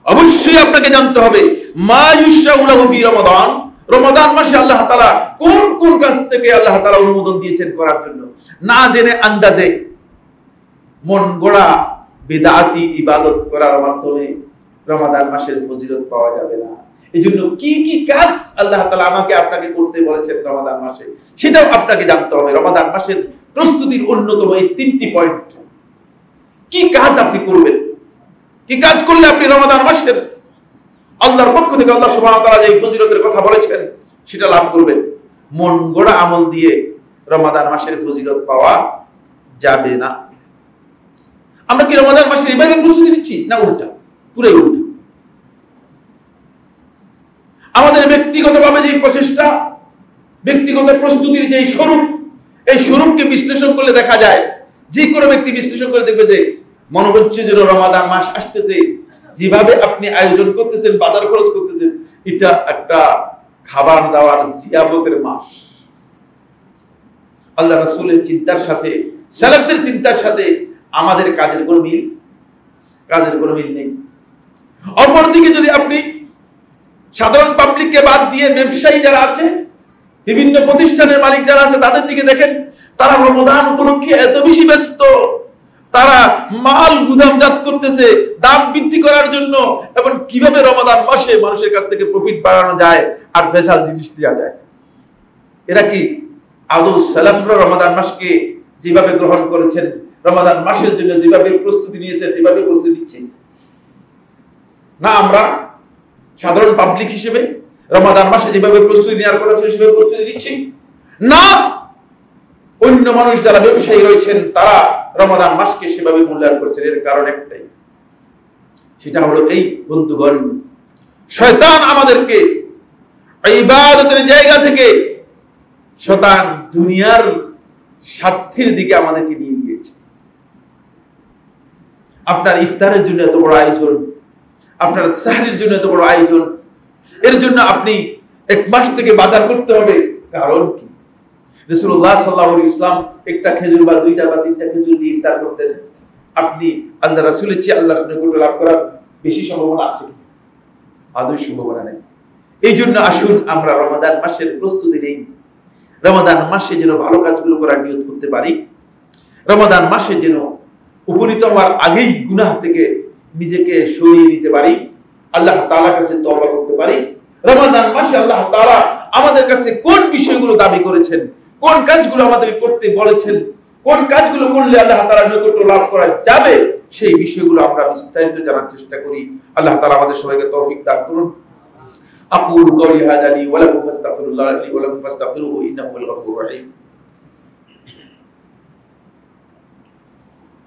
অবশ্যই আপনাকে জানতে হবে মা ইউশরাউ লাহু ফি রমাদান, রমাদান মাসে আল্লাহ তাআলা কোন কোন কাজ থেকে আল্লাহ তাআলা অনুমোদন দিয়েছেন করার জন্য। না জেনে আন্দাজে মন গড়া বিদআতি ইবাদত করার মাধ্যমে রমাদান মাসের ফজিলত পাওয়া যাবে না। এই জন্য কি কি কাজ আল্লাহ তাআলা আমাকে আপনাকে করতে বলেছেন রমাদান মাসে, সেটাও আপনাকে জানতে হবে। রমাদান মাসের প্রস্তুতির অন্যতম এই 3টি পয়েন্ট। কি কাজ আপনি করবেন, কি কাজ করলে আপনি রমাদান মাসের আল্লাহর পক্ষ থেকে আল্লাহ সুবহানাহু ওয়া তাআলা যে ফজিলতের কথা বলেছেন সেটা লাভ করবেন। মন গড়া আমল দিয়ে রমাদান মাসের ফজিলত পাওয়া যাবে না। আমরা কি রমাদান মাসের এভাবে প্রস্তুতি নিচ্ছি, না উল্টা? পুরাই উল্টা। আমাদের ব্যক্তিগতভাবে যে প্রচেষ্টা, ব্যক্তিগত প্রস্তুতির যে স্বরূপ, এই স্বরূপকে বিশ্লেষণ করলে দেখা যায়, যে কোনো ব্যক্তি বিশ্লেষণ করে দেখবে যে মনে হচ্ছে যেন রমাদান মাস আসতেছে, যেভাবে আপনি আয়োজন করতেছেন, বাজার খরচ করতেছেন, এটা একটা খাবার দাবার জিয়াফতের মাস। আল্লাহ রাসূলের চিন্তার সাথে, সালাফদের চিন্তার সাথে আমাদের কাজের কোনো মিল নেই। অপরদিকে যদি আপনি সাধারণ পাবলিককে বাদ দিয়ে ব্যবসায়ী যারা আছে, বিভিন্ন প্রতিষ্ঠানের মালিক যারা আছে, তাদের দিকে দেখেন, তারা রমাদান উপলক্ষে এত বেশি ব্যস্ত, তারা মাল গুদামজাত করতেছে দাম বৃদ্ধি করার জন্য, এবং কিভাবে রমাদান মাসে মানুষের কাছ থেকে প্রফিট বাড়ানো যায় আর ভেজাল জিনিস দেওয়া যায়। এরা কি আদৌ সালাফরা রমাদান মাসকে যেভাবে গ্রহণ করেছেন, রমাদান মাসের জন্য যেভাবে প্রস্তুতি নিয়েছেন, এভাবে প্রস্তুতি নিচ্ছেন? না, আমরা সাধারণ পাবলিক হিসেবে রমাদান মাসে যেভাবে প্রস্তুতি নেওয়ার কথা ছিল সেভাবে প্রস্তুতি নিচ্ছি না। অন্য মানুষ যারা ব্যবসায়ী রয়েছেন তারা রমাদান মাসকে সেভাবে মূল্যায়ন করছেন। এর কারণ একটাই, সেটা হলো এই বন্ধুগণ, শয়তান আমাদেরকে ইবাদতের জায়গা থেকে শয়তান দুনিয়ার স্বার্থের দিকে আমাদেরকে নিয়ে গিয়েছে। আপনার ইফতারের জন্য এত বড় আয়োজন, আপনার সাহরির জন্য এত বড় আয়োজন, এর জন্য আপনি 1 মাস থেকে বাজার করতে হবে। কারণ কি? রাসূলুল্লাহ সাল্লাল্লাহু আলাইহি ওয়াসাল্লাম একটা খেজুর বা 2টা বা 3টা খেজুর দিয়ে ইফতার করতেন। আপনি আল্লাহ রাসূলের চেয়ে আল্লাহর নৈকট্য লাভ করার বেশি সম্ভাবনা আছে কি? আদৌ সম্ভাবনা নেই। এই জন্য আসুন আমরা রমাদান মাসের প্রস্তুতি নেই। রমাদান মাসে যেন ভালো কাজগুলো করার নিয়ত করতে পারি। রমাদান মাসে যেন উপনীত হওয়ার আগেই গুনাহ থেকে নিজেকে সরিয়ে নিতে পারি, আল্লাহ তাআলার কাছে তওবা করতে পারি। রমাদান মাসে আল্লাহ তাআলা আমাদের কাছে কোন বিষয়গুলো দাবি করেছেন, কোন কাজগুলো আমাদের করতে বলেছেন, কোন কাজগুলো করলে আল্লাহ তাআলার নৈকট্য লাভ করা যাবে, সেই বিষয়গুলো আমরা বিস্তারিত জানার চেষ্টা করি। আল্লাহ তাআলা আমাদের সবাইকে তৌফিক দান করুন। আকুলু কওলি হাযা লি ওয়া লাকুম ফাস্তাগফিরুল্লাহ লি ওয়া লাকুম ফাস্তাগফিরুহু ইন্নাহু হুয়াল গফুরুর রহিম।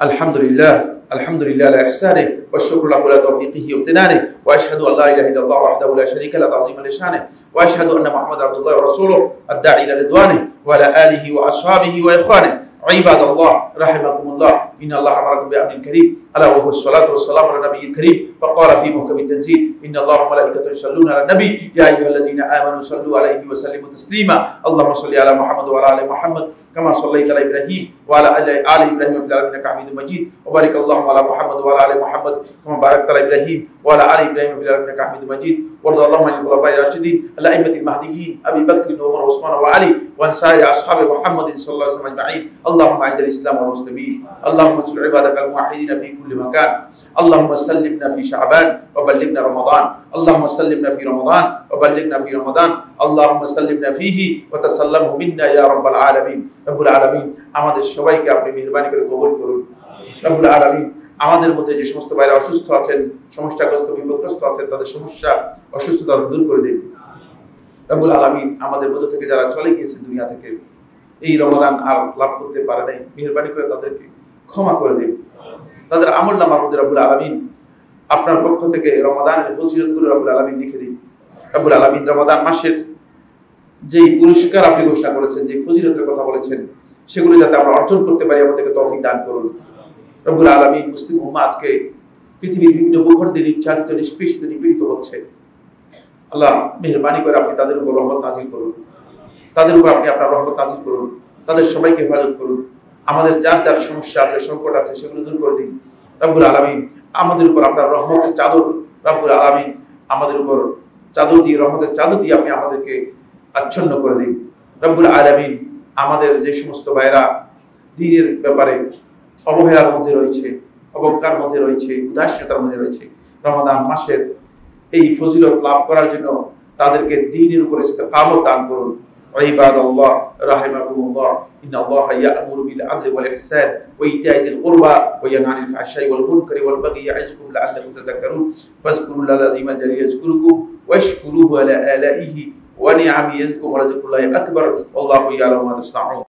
আলহামদুলিল্লাহ আলহামদুলিল্লাহ আলা ইহসানিহি ওয়া শুকরু লাহু আলা তাওফীকিহি ওয়া ইমতিনানিহি ওয়া আশহাদু আল্লা ইলাহা ইল্লাল্লাহ ওয়াহদাহু লা শারীকা লাহু তা'যীমান লিশানিহি ওয়া আশহাদু আন্না মুহাম্মাদান আবদুল্লাহি ওয়া রাসূলুহু আদ-দাঈ ইলা রিদওয়ানিহি ওয়া আলা আলিহি ওয়া আসহাবিহি ওয়া ইখওয়ানিহি ইবাদাল্লাহ রাহিমাকুমুল্লাহ ইন্নাল্লাহা আমারাকুম বিআমরিন কারীম আলা ওয়া হুwas salatu wassalamu ala nabiyyil karim wa qala fi muhkamit tanzil innallaha wa malaikatahu yusalluna ala nabi ya ayyuhallazina amanu sallu alayhi wa sallimu taslima allahumma salli ala muhammad wa ala ali muhammad كما صليت على ابراهيم وعلى ال ابراهيم في العالمين انك حميد مجيد وبارك اللهم على محمد وعلى ال محمد كما باركت على ابراهيم وعلى ال ابراهيم في العالمين انك حميد مجيد وارض اللهم عن الخلفاء الراشدين الائمه المهديين ابي بكر وعمر وعثمان وعلي وعن سائر اصحاب محمد صلى الله عليه وسلم اجمعين اللهم اعز الاسلام والمسلمين اللهم انصر عبادك الموحدين في كل مكان اللهم سلمنا في شعبان وبلغنا رمضان اللهم سلمنا في رمضان وبلغنا في رمضان اللهم سلمنا فيه وتسلمه منا يا رب العالمين রব্বুল আলামিন আমাদের সবাইকে আপনি মেহেরবানি করে কবুল করুন। রব্বুল আলামিন আমাদের মধ্যে যে সমস্ত ভাইরা অসুস্থ আছেন, সমস্যাগ্রস্ত বিপদগ্রস্ত আছেন, তাদের সমস্যা অসুস্থতা দূর করে দিন। রব্বুল আলামিন আমাদের মধ্য থেকে যারা চলে গিয়েছে দুনিয়া থেকে, এই রমাদান আর লাভ করতে পারে নাই, মেহেরবানি করে তাদেরকে ক্ষমা করে দিন। তাদের আমলনামার মধ্যে রব্বুল আলামিন আপনার পক্ষ থেকে রমাদানের ফজিলতগুলো রব্বুল আলামিন লিখে দিন। রব্বুল আলামিন রমাদান মাসের যেই পুরস্কার আপনি ঘোষণা করেছেন, যে ফজিলতের কথা বলেছেন, সেগুলো যাতে আমরা অর্জন করতে পারি আমাদেরকে তৌফিক দান করুন। রব্বুল আলামিন মুসলিম উম্মাহ আজকে পৃথিবীর বিভিন্ন ভূখণ্ডে নির্যাতিত, নিষ্পেষিত, নিপীড়িত হচ্ছে। আল্লাহ মেহেরবানি করে আপনি তাদের উপর রহমত নাযিল করুন, তাদের উপর আপনি আপনার রহমত নাযিল করুন, তাদের সবাইকে হেফাজত করুন। আমাদের যার যার সমস্যা আছে, সংকট আছে, সেগুলো দূর করে দিন। রব্বুল আলামিন আমাদের উপর আপনার রহমতের চাদর, রব্বুল আলামিন আমাদের উপর চাদর দিয়ে, রহমতের চাদর দিয়ে আপনি আমাদেরকে আচ্ছন্ন করে দিন। রব্বুল আলামিন আমাদের যে সমস্ত ভাইরা দ্বীনের ব্যাপারে অবহেলার মধ্যে রয়েছে, অবজ্ঞার মধ্যে রয়েছে, উদাসীনতার মধ্যে রয়েছে, রমাদান মাসের এই ফজিলত লাভ করার জন্য তাদেরকে দ্বীনের উপর ইস্তেকামত দান করুন। ইবাদাল্লাহ রাহিমাকুমুল্লাহ, ইন্নাল্লাহা ইয়া'মুরু বিল আদলি ওয়াল ইহসান ওয়া ইতা'i যিল কুরবা ওয়া ইয়ানহা আনিল ফাহশাই ওয়াল মুনকারি ওয়াল বাগyi ইয়া'iযুকুম লা'আল্লাকুম তাযাক্কারুন ফাযকুরুল্লাহা আয-যিমাল জালিলা ইয়াযকুরুকুম ওয়াশকুরুহু আলা আলাইহি ওয়া নি'আমিহি ইয়াজিদকুম ওয়া লাযিকরুল্লাহি আকবার ওয়াল্লাহু ইয়া'লামু মা তাসনা'উন।